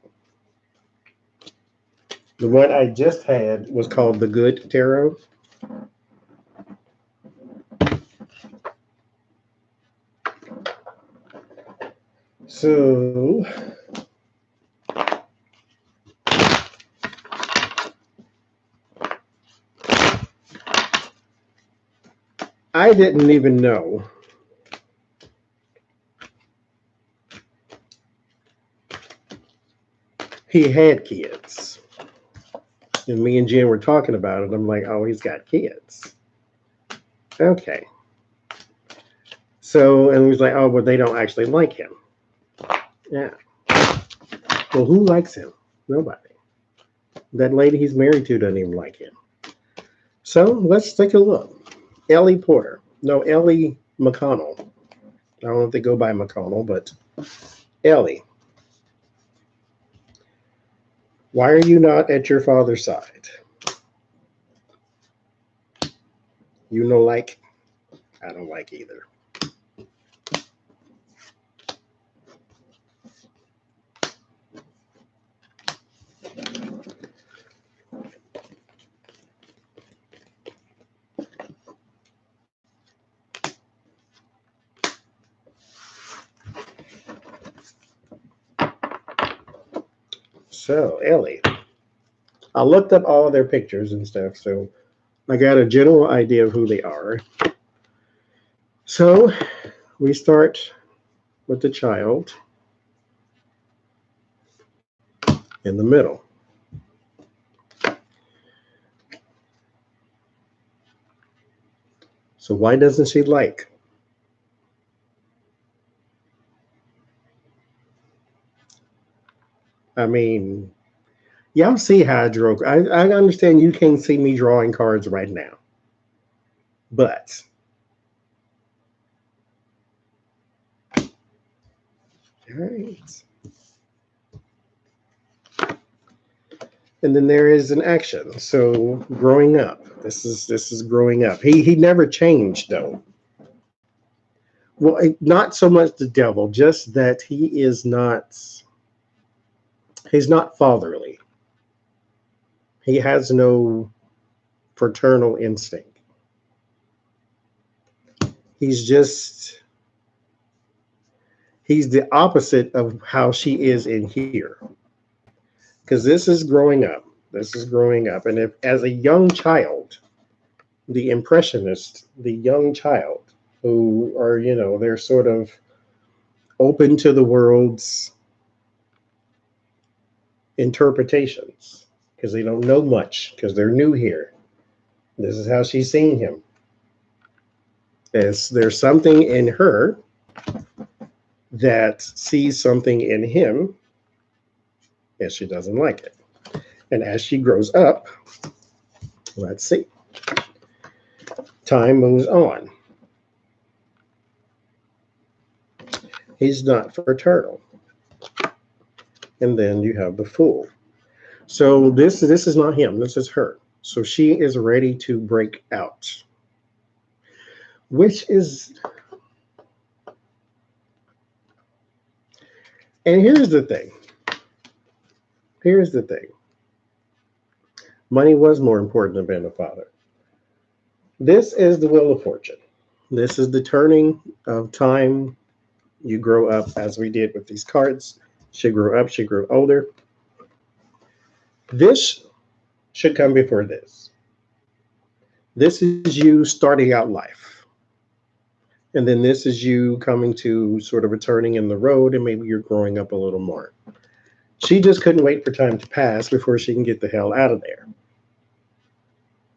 Speaker 1: The one I just had was called the Good Tarot. So I didn't even know he had kids. And me and Jen were talking about it. I'm like, oh, he's got kids. Okay. So, and he was like, oh, but they don't actually like him. Yeah. Well, who likes him? Nobody. That lady he's married to doesn't even like him. So let's take a look. Ellie Porter. No, Ellie McConnell. I don't know if they go by McConnell, but Ellie. Why are you not at your father's side? You know, like, I don't like either. So, Ellie. I looked up all of their pictures and stuff, so I got a general idea of who they are. So, we start with the child in the middle. So why doesn't she like? I mean, y'all see how I drew. I understand you can't see me drawing cards right now. But all right. And then there is an action. So growing up. This is growing up. He never changed though. Well, not so much the devil, just that he's not fatherly. He has no fraternal instinct. He's just, he's the opposite of how she is in here. Because this is growing up. This is growing up. And if, as a young child, the impressionist, the young child, who are, they're sort of open to the world's interpretations because they don't know much, because they're new here. This is how she's seeing him. There's something in her that sees something in him, and she doesn't like it. And as she grows up, let's see, time moves on. He's not fraternal. And then you have the fool. So this is not him, this is her. So she is ready to break out. Which is, and here's the thing. Here's the thing. Money was more important than being a father. This is the wheel of fortune. This is the turning of time. You grow up, as we did with these cards. She grew up, she grew older. This should come before this. This is you starting out life. And then this is you coming to sort of a turning in the road, and maybe you're growing up a little more. She just couldn't wait for time to pass before she can get the hell out of there.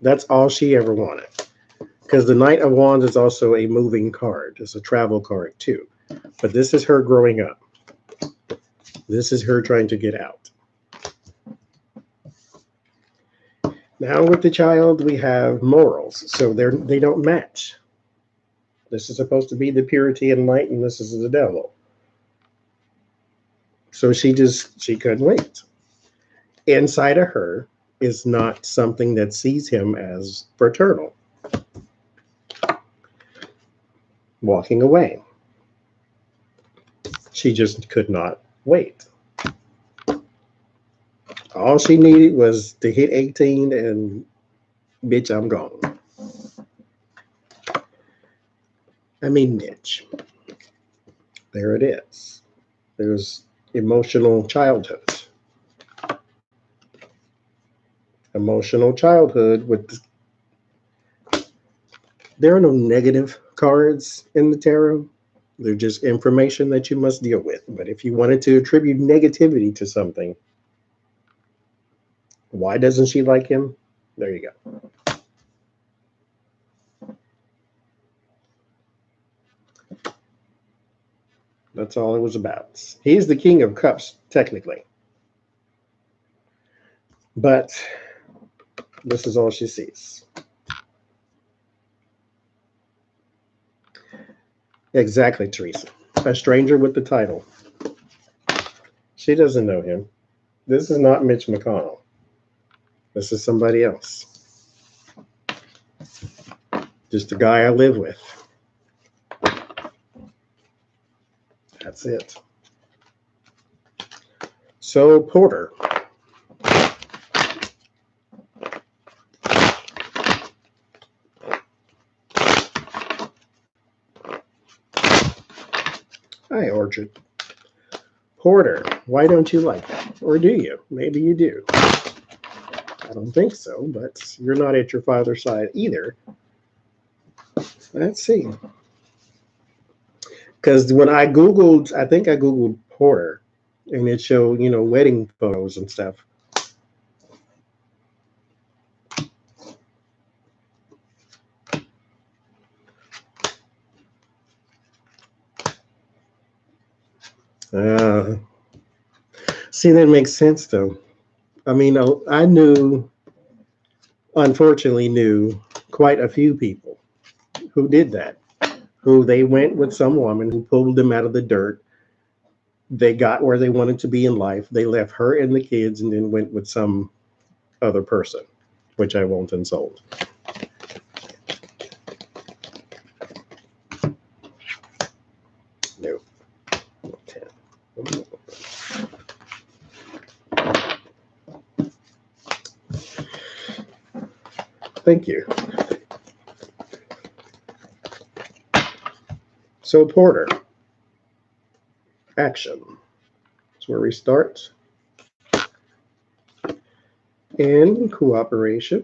Speaker 1: That's all she ever wanted. Because the Knight of Wands is also a moving card. It's a travel card too. But this is her growing up. This is her trying to get out. Now with the child, we have morals. So they don't match. This is supposed to be the purity and light, and this is the devil. So she couldn't wait. Inside of her is not something that sees him as fraternal. Walking away. She just could not wait. All she needed was to hit 18 and bitch, I'm gone. I mean, bitch. There it is. There's emotional childhood. Emotional childhood with there are no negative cards in the tarot. They're just information that you must deal with. But if you wanted to attribute negativity to something, why doesn't she like him? There you go. That's all it was about. He's the King of Cups, technically. But this is all she sees. Exactly, Teresa. A stranger with the title. She doesn't know him. This is not Mitch McConnell. This is somebody else. Just a guy I live with. That's it. So, Porter. Hi, Orchard. Porter, why don't you like that? Or do you? Maybe you do. I don't think so, but you're not at your father's side either. Let's see. Because when I Googled, I think I Googled Porter, and it showed, wedding photos and stuff. See, that makes sense, though. I mean, I unfortunately knew quite a few people who did that, who they went with some woman who pulled them out of the dirt. They got where they wanted to be in life. They left her and the kids and then went with some other person, which I won't insult. thank you. So Porter, action. That's where we start. In cooperation.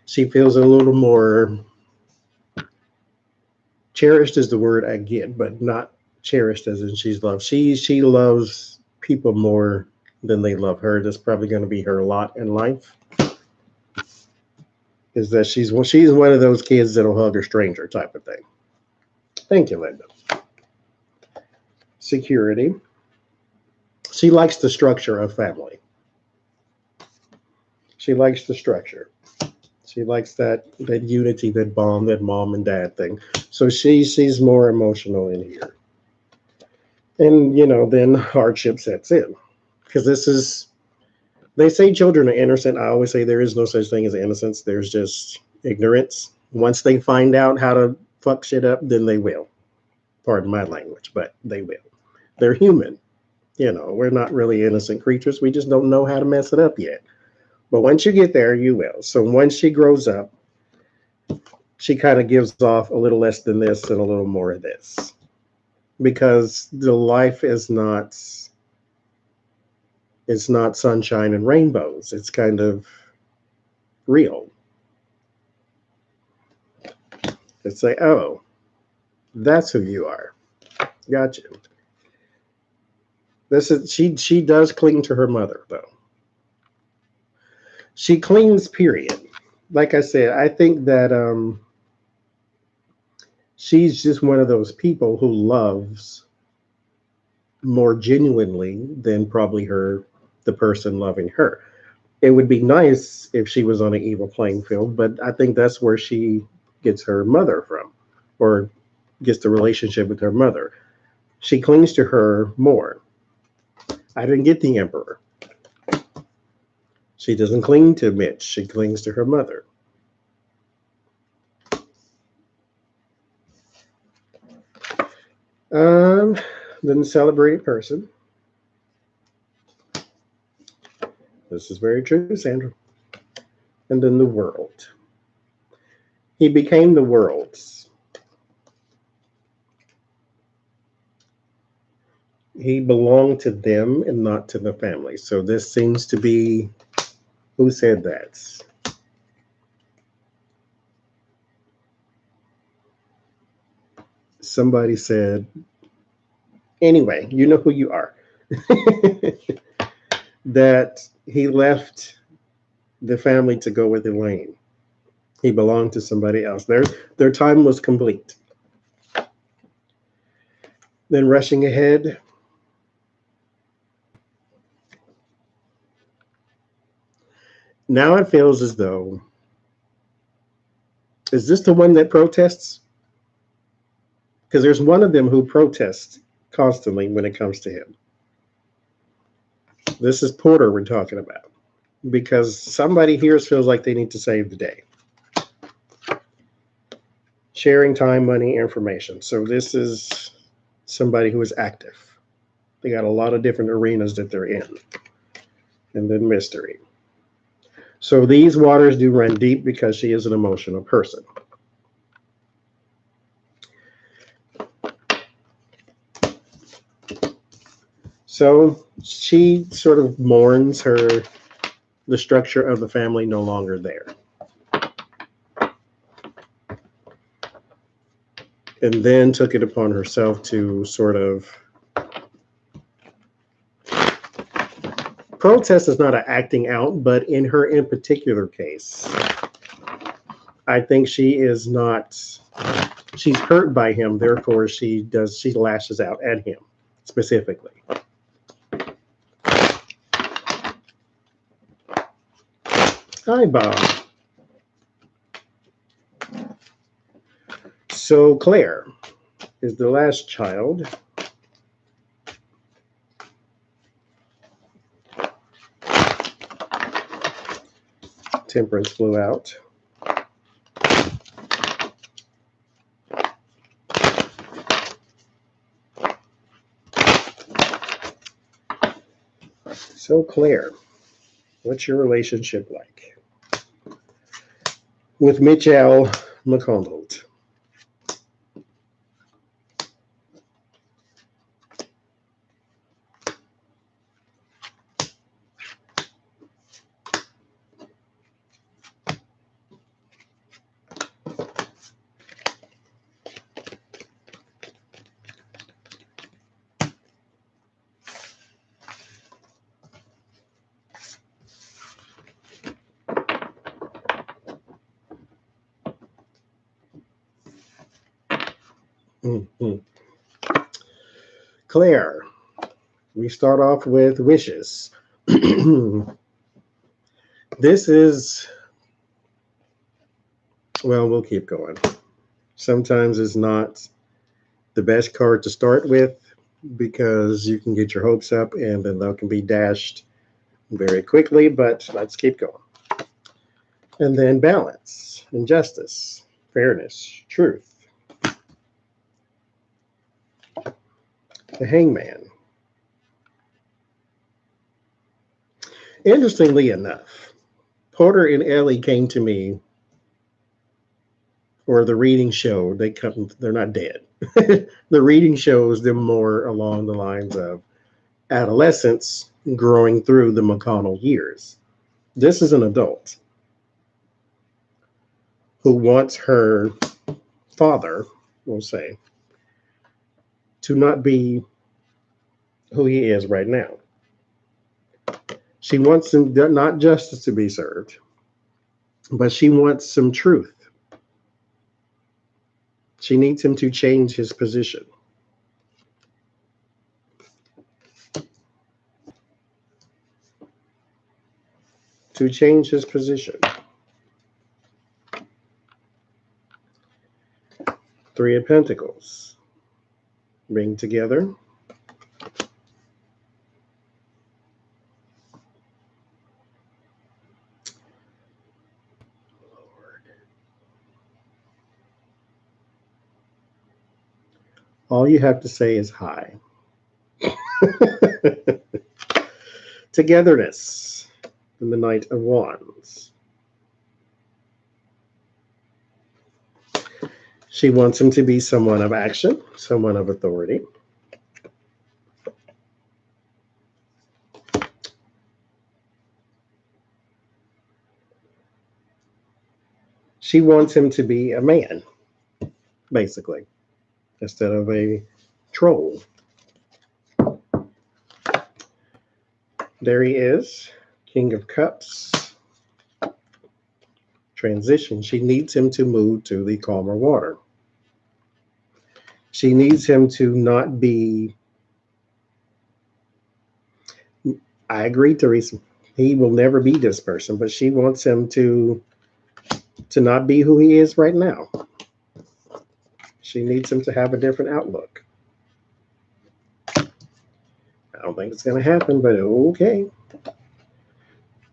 Speaker 1: She feels a little more cherished is the word I get, but not cherished as in she's loved. She loves people more than they love her. That's probably going to be her lot in life. Is that she's one of those kids that'll hug a stranger type of thing. Thank you, Linda. Security. She likes the structure of family. She likes the structure. She likes that unity, that bond, that mom and dad thing. So she's more emotional in here. And, then hardship sets in. Because they say children are innocent. I always say there is no such thing as innocence. There's just ignorance. Once they find out how to fuck shit up, then they will. Pardon my language, but they will. They're human. We're not really innocent creatures. We just don't know how to mess it up yet. But once you get there, you will. So once she grows up, she kind of gives off a little less than this and a little more of this. Because the life is not sunshine and rainbows. It's kind of real. It's like, oh, that's who you are. Gotcha. She does cling to her mother, though. She clings, period. Like I said, I think that she's just one of those people who loves more genuinely than probably the person loving her. It would be nice if she was on an evil playing field, but I think that's where she gets her mother from, or gets the relationship with her mother. She clings to her more. I didn't get the emperor. She doesn't cling to Mitch. She clings to her mother. Then the celebrated person. This is very true, Sandra. And then the world. He became the world's. He belonged to them and not to the family. So this seems to be, who said that? Somebody said, anyway, you know who you are. That he left the family to go with Elaine. He belonged to somebody else. Their time was complete. Then rushing ahead. Now it feels as though, is this the one that protests? Because there's one of them who protests constantly when it comes to him. This is Porter we're talking about. Because somebody here feels like they need to save the day. Sharing time, money, information. So this is somebody who is active. They got a lot of different arenas that they're in. And then mystery. So these waters do run deep because she is an emotional person. So she sort of mourns the structure of the family no longer there. And then took it upon herself to sort of protest is not an acting out, but in her in particular case, I think she's hurt by him, therefore she lashes out at him specifically. Hi, Bob. So Claire is the last child. Temperance flew out. So Claire, what's your relationship like? with Mitchell McConnell. Mm-hmm. Claire, we start off with wishes. This is, well, we'll keep going. Sometimes it's not the best card to start with because you can get your hopes up and then they can be dashed very quickly, but let's keep going. And then balance, injustice, fairness, truth. The hangman. Interestingly enough, Porter and Ellie came to me for the reading show. They're not dead. The reading shows them more along the lines of adolescence growing through the McConnell years. This is an adult who wants her father, we'll say, to not be who he is right now. She wants him not justice to be served, but she wants some truth. She needs him to change his position. To change his position. Three of Pentacles. Bring together. All you have to say is hi. Togetherness in the Knight of Wands. She wants him to be someone of action, someone of authority. She wants him to be a man, basically, instead of a troll. There he is, King of Cups. Transition. She needs him to move to the calmer water. She needs him to not be. I agree, Teresa. He will never be this person, but she wants him to not be who he is right now. She needs him to have a different outlook. I don't think it's going to happen, but okay.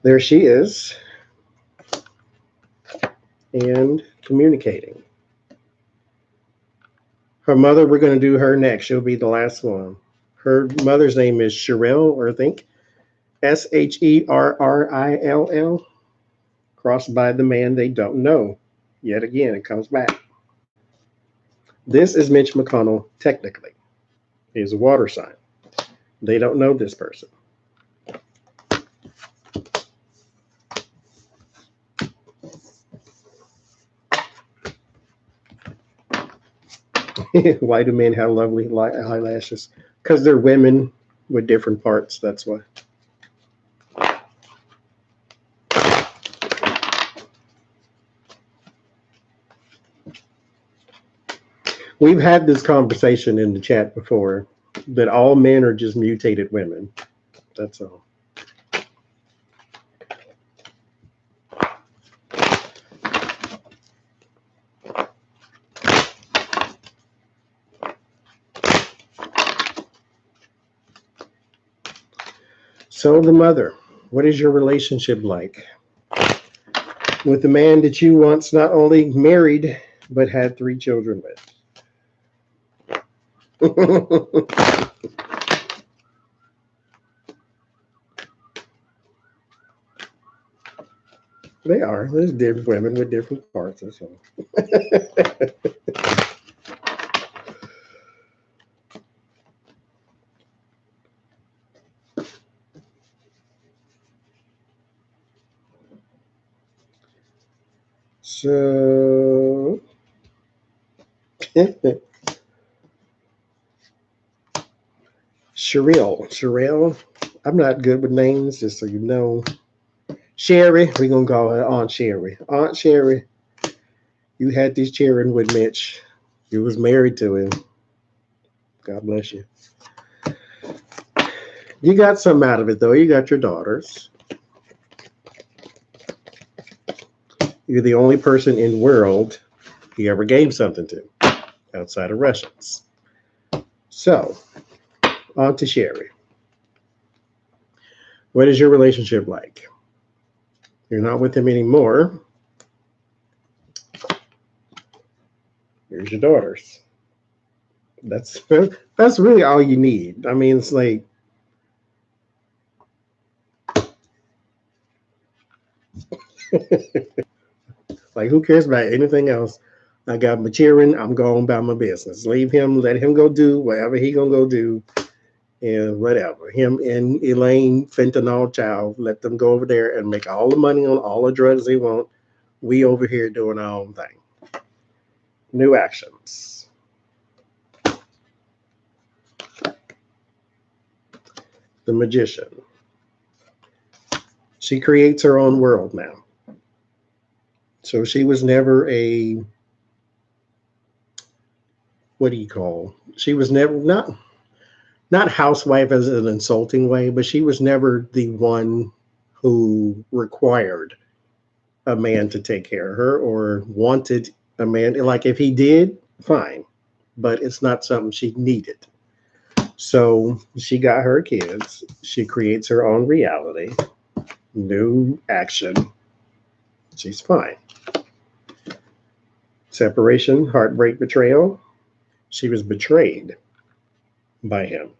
Speaker 1: There she is. And communicating. Her mother, we're going to do her next. She'll be the last one. Her mother's name is Sherrill, or I think Sherrill, crossed by the man they don't know. Yet again, it comes back. This is Mitch McConnell, technically. He's a water sign. They don't know this person. Why do men have lovely eyelashes? Because they're women with different parts, that's why. We've had this conversation in the chat before, that all men are just mutated women. That's all. So the mother, what is your relationship like with the man that you once not only married, but had 3 children with? They are. There's different women with different parts or so. So Sherelle. I'm not good with names, just so you know. Sherry, we're gonna call her Aunt Sherry. Aunt Sherry, you had these children with Mitch. You was married to him. God bless you. You got something out of it though. You got your daughters. You're the only person in the world he ever gave something to outside of Russians. So, on to Sherry. What is your relationship like? You're not with him anymore. Here's your daughters. That's really all you need. I mean, it's like like who cares about anything else? I got my children. I'm going about my business. Leave him. Let him go do whatever he gonna go do, and whatever. Him and Elaine Chao. Let them go over there and make all the money on all the drugs they want. We over here doing our own thing. New actions. The magician. She creates her own world now. So she was never a, what do you call? She was never not housewife as an insulting way, but she was never the one who required a man to take care of her or wanted a man. Like if he did, fine, but it's not something she needed. So she got her kids. She creates her own reality, new action. She's fine. Separation, heartbreak, betrayal. She was betrayed by him.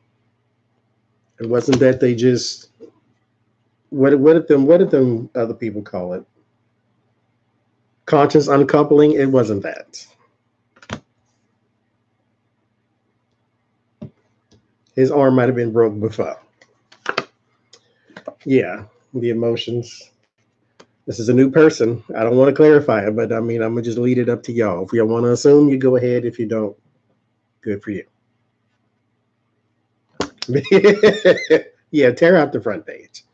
Speaker 1: It wasn't that they just what did them other people call it? Conscious uncoupling. It wasn't that. His arm might have been broke before. Yeah, the emotions. This is a new person. I don't want to clarify it, but I mean, I'm gonna just lead it up to y'all. If y'all want to assume, you go ahead. If you don't, good for you. Yeah, tear out the front page.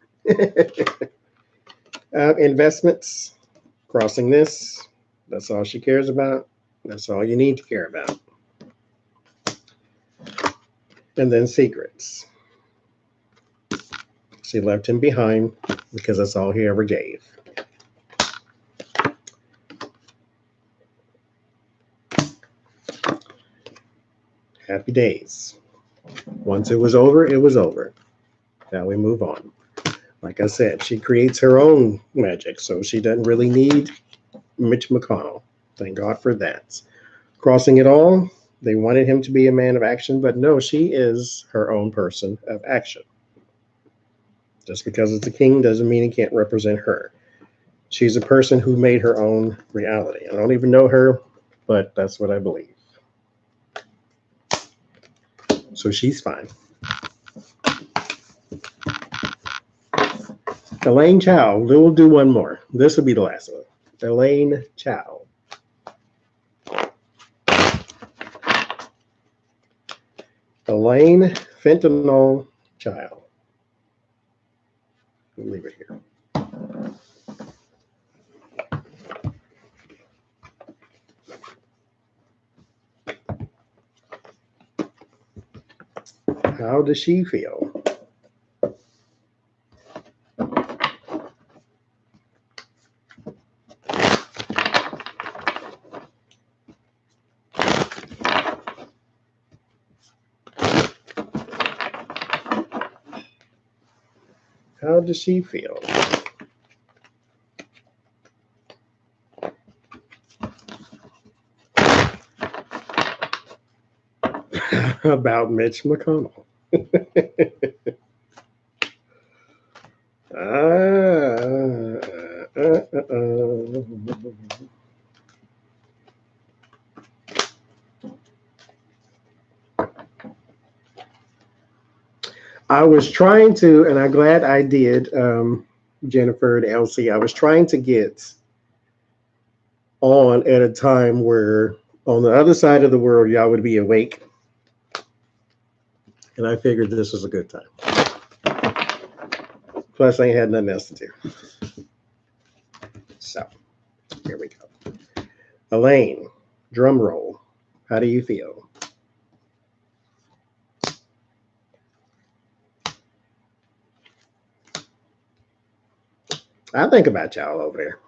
Speaker 1: Investments, crossing this. That's all she cares about. That's all you need to care about. And then secrets. She left him behind because that's all he ever gave. Happy days. Once it was over, it was over. Now we move on. Like I said, she creates her own magic, so she doesn't really need Mitch McConnell. Thank God for that. Crossing it all, they wanted him to be a man of action, but no, she is her own person of action. Just because it's a king doesn't mean he can't represent her. She's a person who made her own reality. I don't even know her, but that's what I believe. So she's fine. Elaine Chao. We'll do one more. This will be the last one. Elaine Chao. Elaine Fentanyl Chao. We'll leave it here. How does she feel? How does she feel? About Mitch McConnell. I was trying to, and I'm glad I did, Jennifer and Elsie. I was trying to get on at a time where on the other side of the world, y'all would be awake. And I figured this was a good time. Plus, I ain't had nothing else to do. So, here we go. Elaine, drum roll. How do you feel? I think about y'all over there.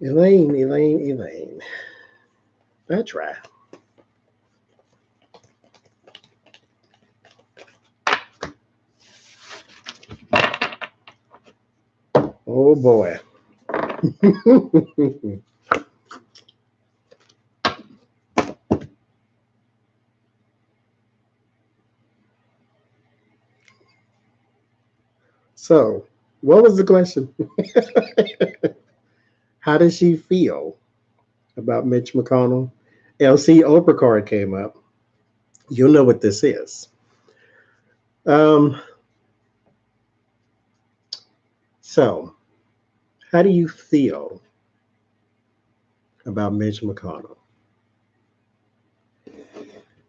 Speaker 1: Elaine. That's right. Oh boy. So, what was the question? How does she feel about Mitch McConnell? LC Oprah card came up. You'll know what this is. Um, so, how do you feel about Mitch McConnell?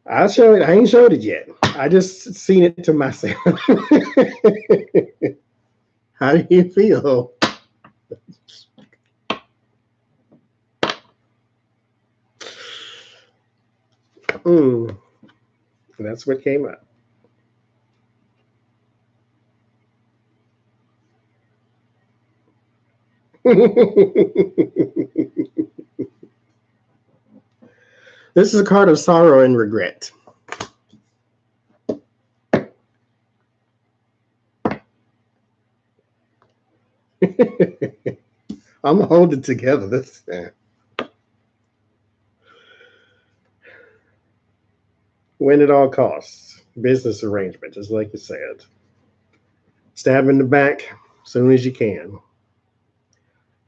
Speaker 1: I'll show it. I ain't showed it yet. I just seen it to myself. How do you feel? That's what came up. This is a card of sorrow and regret. I'm gonna hold it together. This win at all costs. Business arrangement, just like you said. Stab in the back as soon as you can.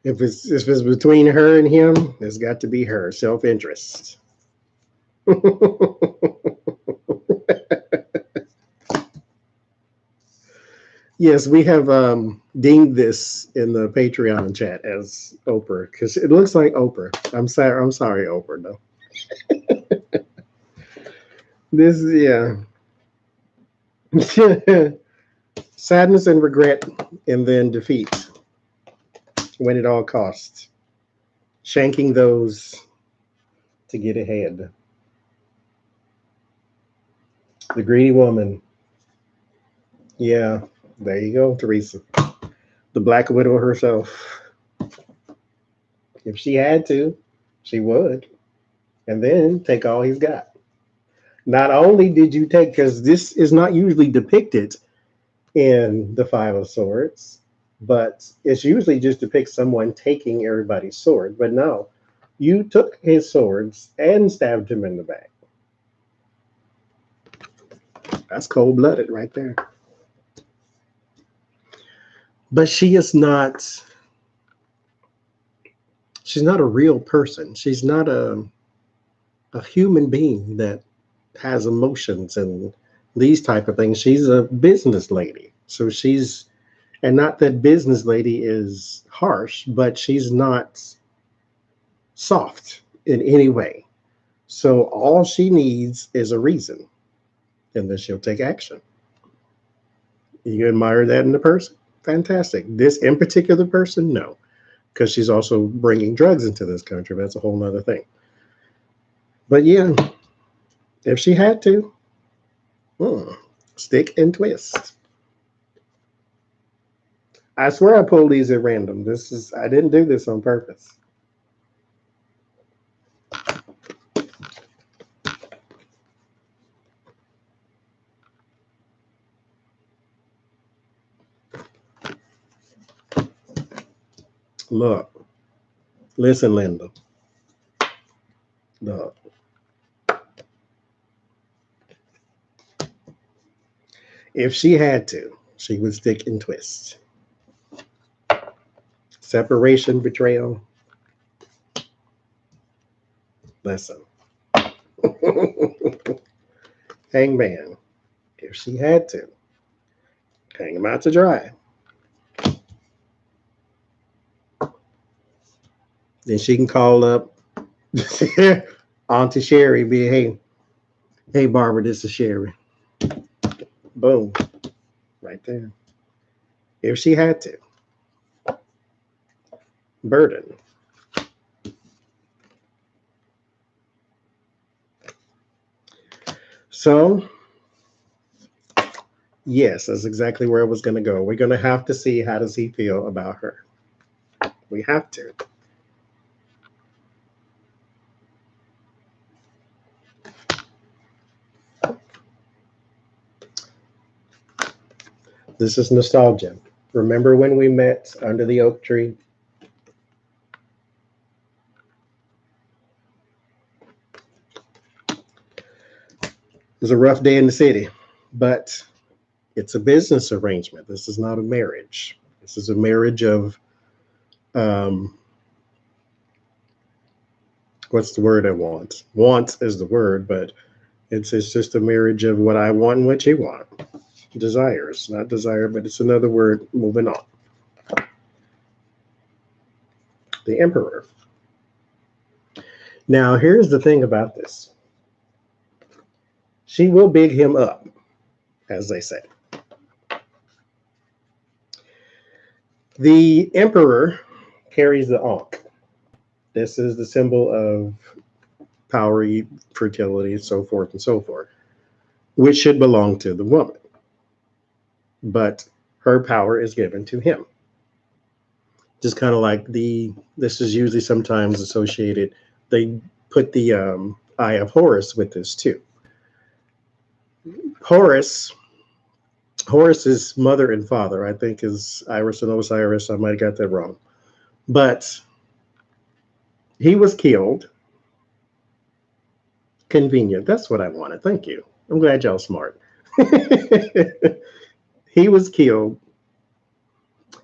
Speaker 1: If it's between her and him, it's got to be her. Self-interest. Yes, we have dinged this in the Patreon chat as Oprah because it looks like Oprah. I'm sorry, Oprah. No, this yeah, sadness and regret, and then defeat. Win at all costs. Shanking those to get ahead. The greedy woman. Yeah, there you go, Teresa. The Black Widow herself. If she had to, she would. And then take all he's got. Not only did you take, because this is not usually depicted in the Five of Swords, but it's usually just depicts someone taking everybody's sword. But no, you took his swords and stabbed him in the back. That's cold-blooded right there. But she's not a real person. She's not a human being that has emotions and these type of things. She's a business lady. So and not that business lady is harsh, but she's not soft in any way. So all she needs is a reason, and then she'll take action. You admire that in the person? Fantastic. This in particular person, no, because she's also bringing drugs into this country. That's a whole nother thing. But yeah, if she had to, stick and twist. I swear I pulled these at random. I didn't do this on purpose. Look, listen, Linda. Look. If she had to, she would stick and twist. Separation, betrayal. Listen. Hangman, if she had to, hang him out to dry. Then she can call up Auntie Sherry, be hey Barbara, this is Sherry. Boom. Right there. If she had to. Burden. So, yes, that's exactly where I was going to go. We're going to have to see how does he feel about her. We have to. This is nostalgia. Remember when we met under the oak tree? It was a rough day in the city, but it's a business arrangement. This is not a marriage. This is a marriage of, what's the word I want? Want is the word, but it's just a marriage of what I want and what you want. Desires, not desire, but it's another word. Moving on. The emperor. Now, here's the thing about this. She will big him up, as they say. The emperor carries the ankh. This is the symbol of power, fertility, and so forth and so forth, which should belong to the woman. But her power is given to him. Just kind of like this is usually sometimes associated, they put the Eye of Horus with this too. Horus's mother and father, I think, is Iris and Osiris. I might have got that wrong. But he was killed. Convenient. That's what I wanted. Thank you. I'm glad y'all smart. He was killed.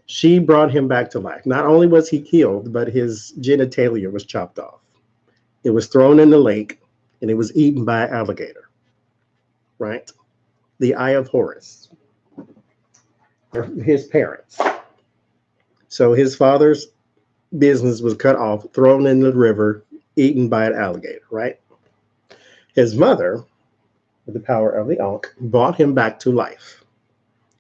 Speaker 1: She brought him back to life. Not only was he killed, but his genitalia was chopped off. It was thrown in the lake, and it was eaten by an alligator. Right? The Eye of Horus. His parents. So his father's business was cut off, thrown in the river, eaten by an alligator, right? His mother, with the power of the ankh, brought him back to life.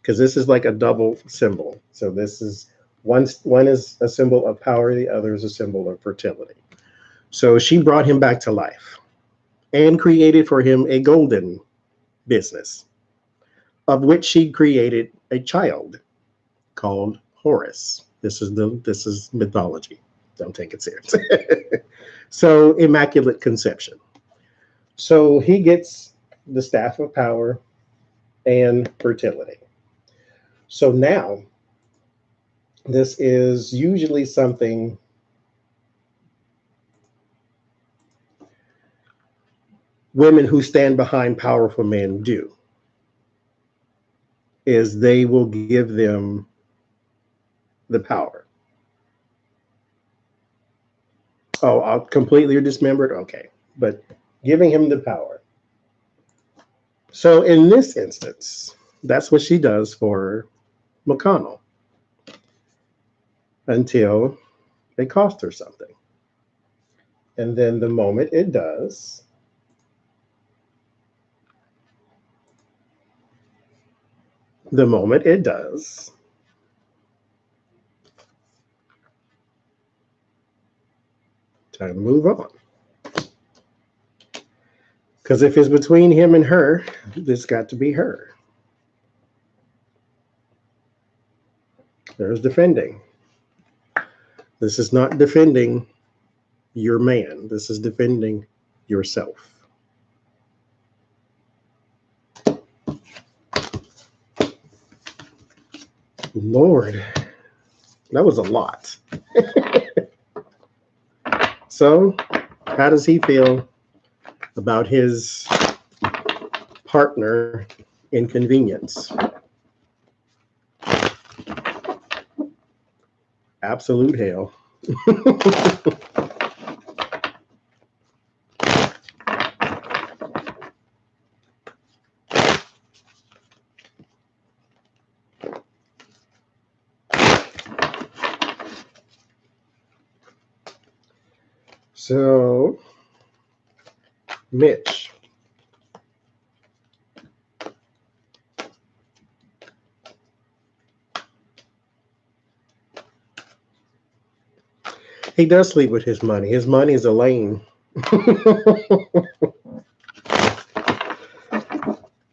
Speaker 1: Because this is like a double symbol. So this is one is a symbol of power, the other is a symbol of fertility. So she brought him back to life and created for him a golden business, of which she created a child called Horus. This is mythology. Don't take it serious. So immaculate conception. So he gets the staff of power and fertility. So now this is usually something women who stand behind powerful men do, is they will give them the power. Oh, I'll completely dismembered? Okay. But giving him the power. So in this instance, that's what she does for McConnell until it cost her something. And then the moment it does, time to move on. Because if it's between him and her, it's got to be her. There's defending. This is not defending your man. This is defending yourself. Lord, that was a lot. So, how does he feel about his partner inconvenience? absolute hell. So, Mitch. He does sleep with his money. His money is Elaine.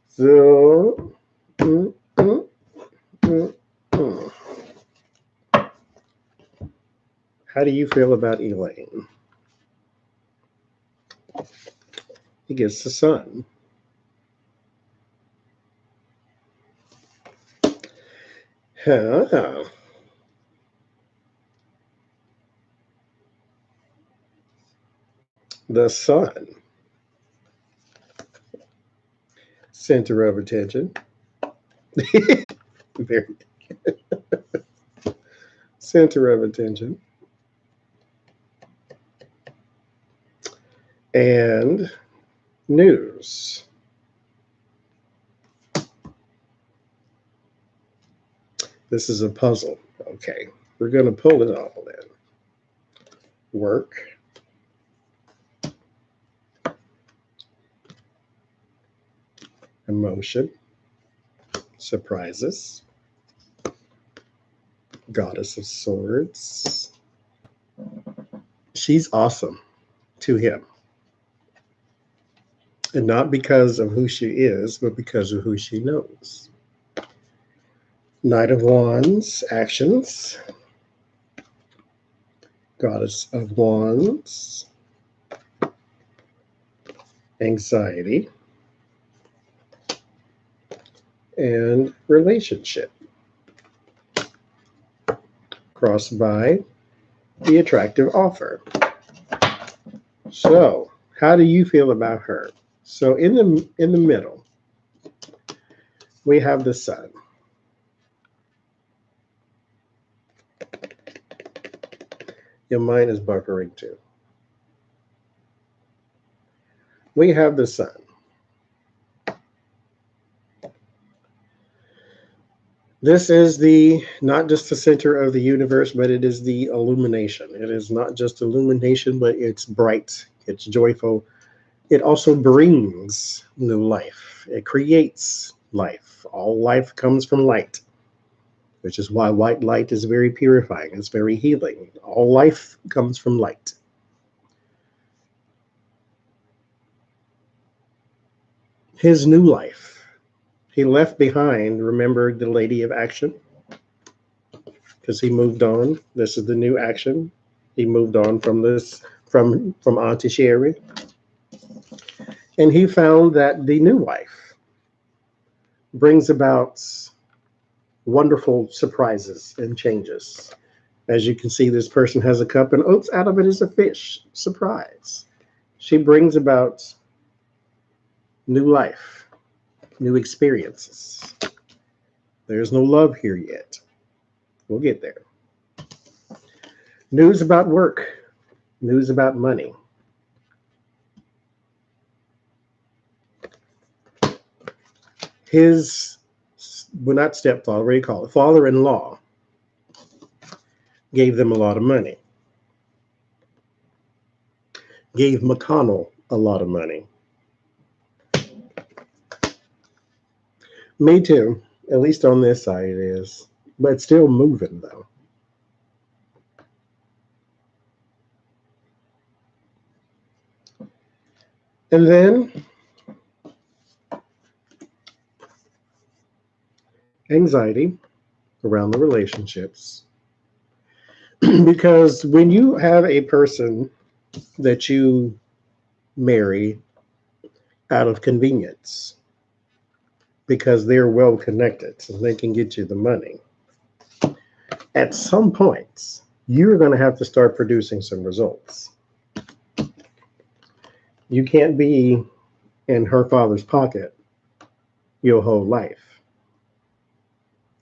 Speaker 1: So, mm, mm, mm, mm. How do you feel about Elaine? He gets the sun. Huh. The sun. Center of attention. Very center of attention. And news. This is a puzzle. Okay. We're going to pull it all in. Work. Emotion. Surprises. Goddess of Swords. She's awesome to him. And not because of who she is, but because of who she knows. Knight of Wands, actions. Goddess of Wands. Anxiety. And relationship. Crossed by the attractive offer. So, how do you feel about her? So in the middle, we have the sun. Your mind is buffering too. We have the sun. This is not just the center of the universe, but it is the illumination. It is not just illumination, but it's bright, it's joyful. It also brings new life. It creates life. All life comes from light, which is why white light is very purifying. It's very healing. All life comes from light. His new life. He left behind, remember, the Lady of Action? Because he moved on. This is the new action. He moved on from this, from Auntie Sherry. And he found that the new wife brings about wonderful surprises and changes. As you can see, this person has a cup, and oops, out of it is a fish. Surprise. She brings about new life, new experiences. There's no love here yet. We'll get there. News about work, news about money. His, well, not stepfather, what do you call it? Father-in-law gave them a lot of money. Gave McConnell a lot of money. Me too. At least on this side it is. But it's still moving though. And then anxiety around the relationships. Because when you have a person that you marry out of convenience, because they're well connected and they can get you the money, at some point, you're going to have to start producing some results. You can't be in her father's pocket your whole life.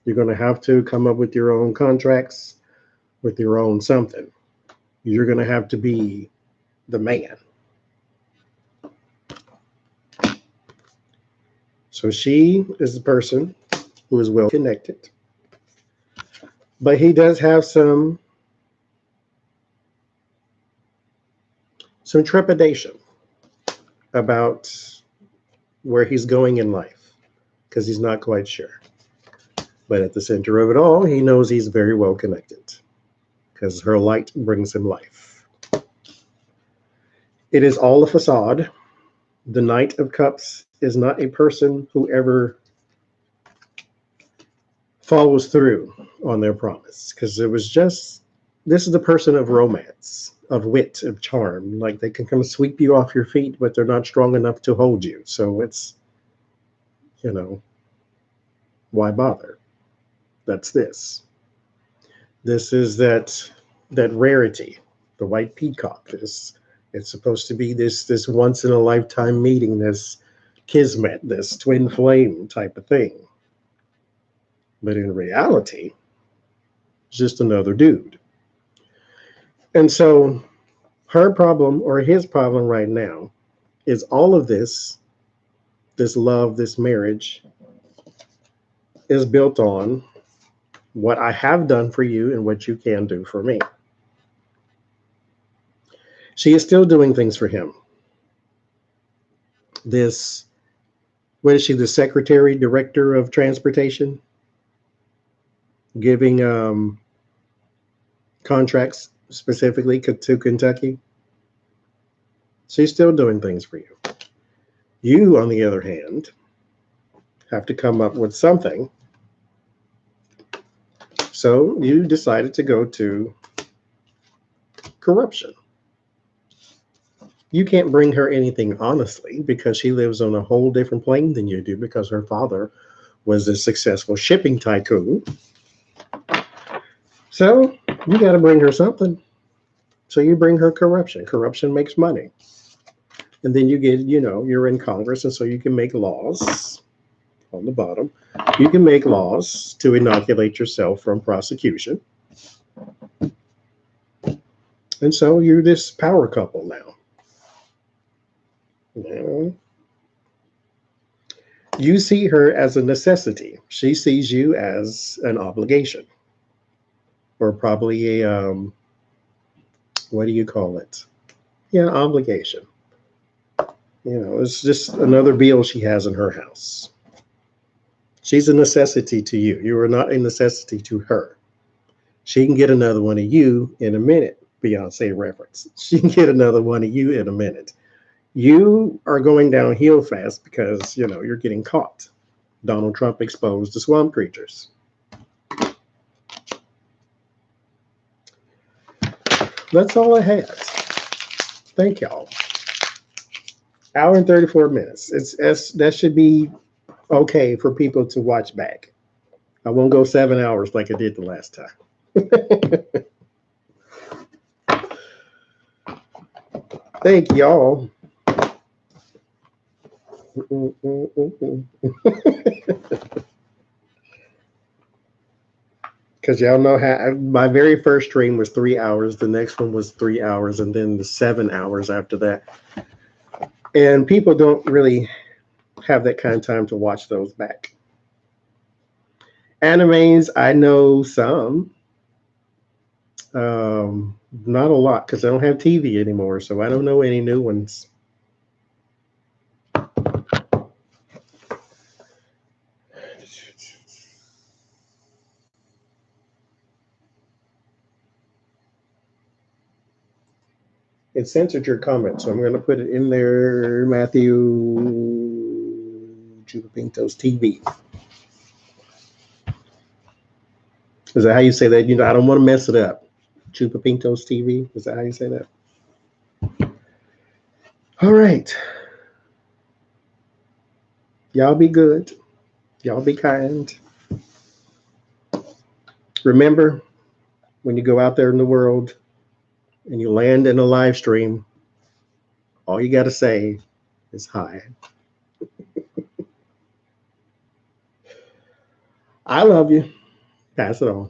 Speaker 1: You're going to have to come up with your own contracts, with your own something. You're going to have to be the man. So she is the person who is well connected, but he does have some trepidation about where he's going in life because he's not quite sure. But at the center of it all, he knows he's very well connected because her light brings him life. It is all a facade. The Knight of Cups is not a person who ever follows through on their promise, because it was just, this is the person of romance, of wit, of charm. Like, they can come sweep you off your feet, but they're not strong enough to hold you. So it's, why bother? That's this. This is that rarity, the white peacock. It's supposed to be this once in a lifetime meeting, this kismet, this twin flame type of thing. But in reality, it's just another dude. And so her problem, or his problem right now, is all of this love, this marriage, is built on what I have done for you and what you can do for me. She is still doing things for him. What is she, the secretary, director of transportation? Giving contracts specifically to Kentucky. She's still doing things for you. You, on the other hand, have to come up with something. So you decided to go to corruption. You can't bring her anything honestly because she lives on a whole different plane than you do, because her father was a successful shipping tycoon. So you got to bring her something. So you bring her corruption. Corruption makes money. And then you get, you're in Congress, and so you can make laws on the bottom. You can make laws to inoculate yourself from prosecution. And so you're this power couple now. You see her as a necessity. She sees you as an obligation, or probably a, what do you call it? Yeah, obligation. It's just another bill she has in her house. She's a necessity to you. You are not a necessity to her. She can get another one of you in a minute. Beyonce reference. She can get another one of you in a minute. You are going downhill fast because, you're getting caught. Donald Trump exposed the swamp creatures. That's all I had. Thank y'all. Hour and 34 minutes. That should be okay for people to watch back. I won't go 7 hours like I did the last time. Thank y'all. Because y'all know how my very first stream was 3 hours. The next one was 3 hours, and then the 7 hours after that. And people don't really have that kind of time to watch those back. Animes, I know some. Not a lot, because I don't have TV anymore, so I don't know any new ones. It censored your comment, so I'm going to put it in there. Matthew Chupapinto's TV. Is that how you say that? I don't want to mess it up. Chupapinto's TV. Is that how you say that? All right. Y'all be good. Y'all be kind. Remember, when you go out there in the world and you land in a live stream, all you got to say is hi. I love you. Pass it on.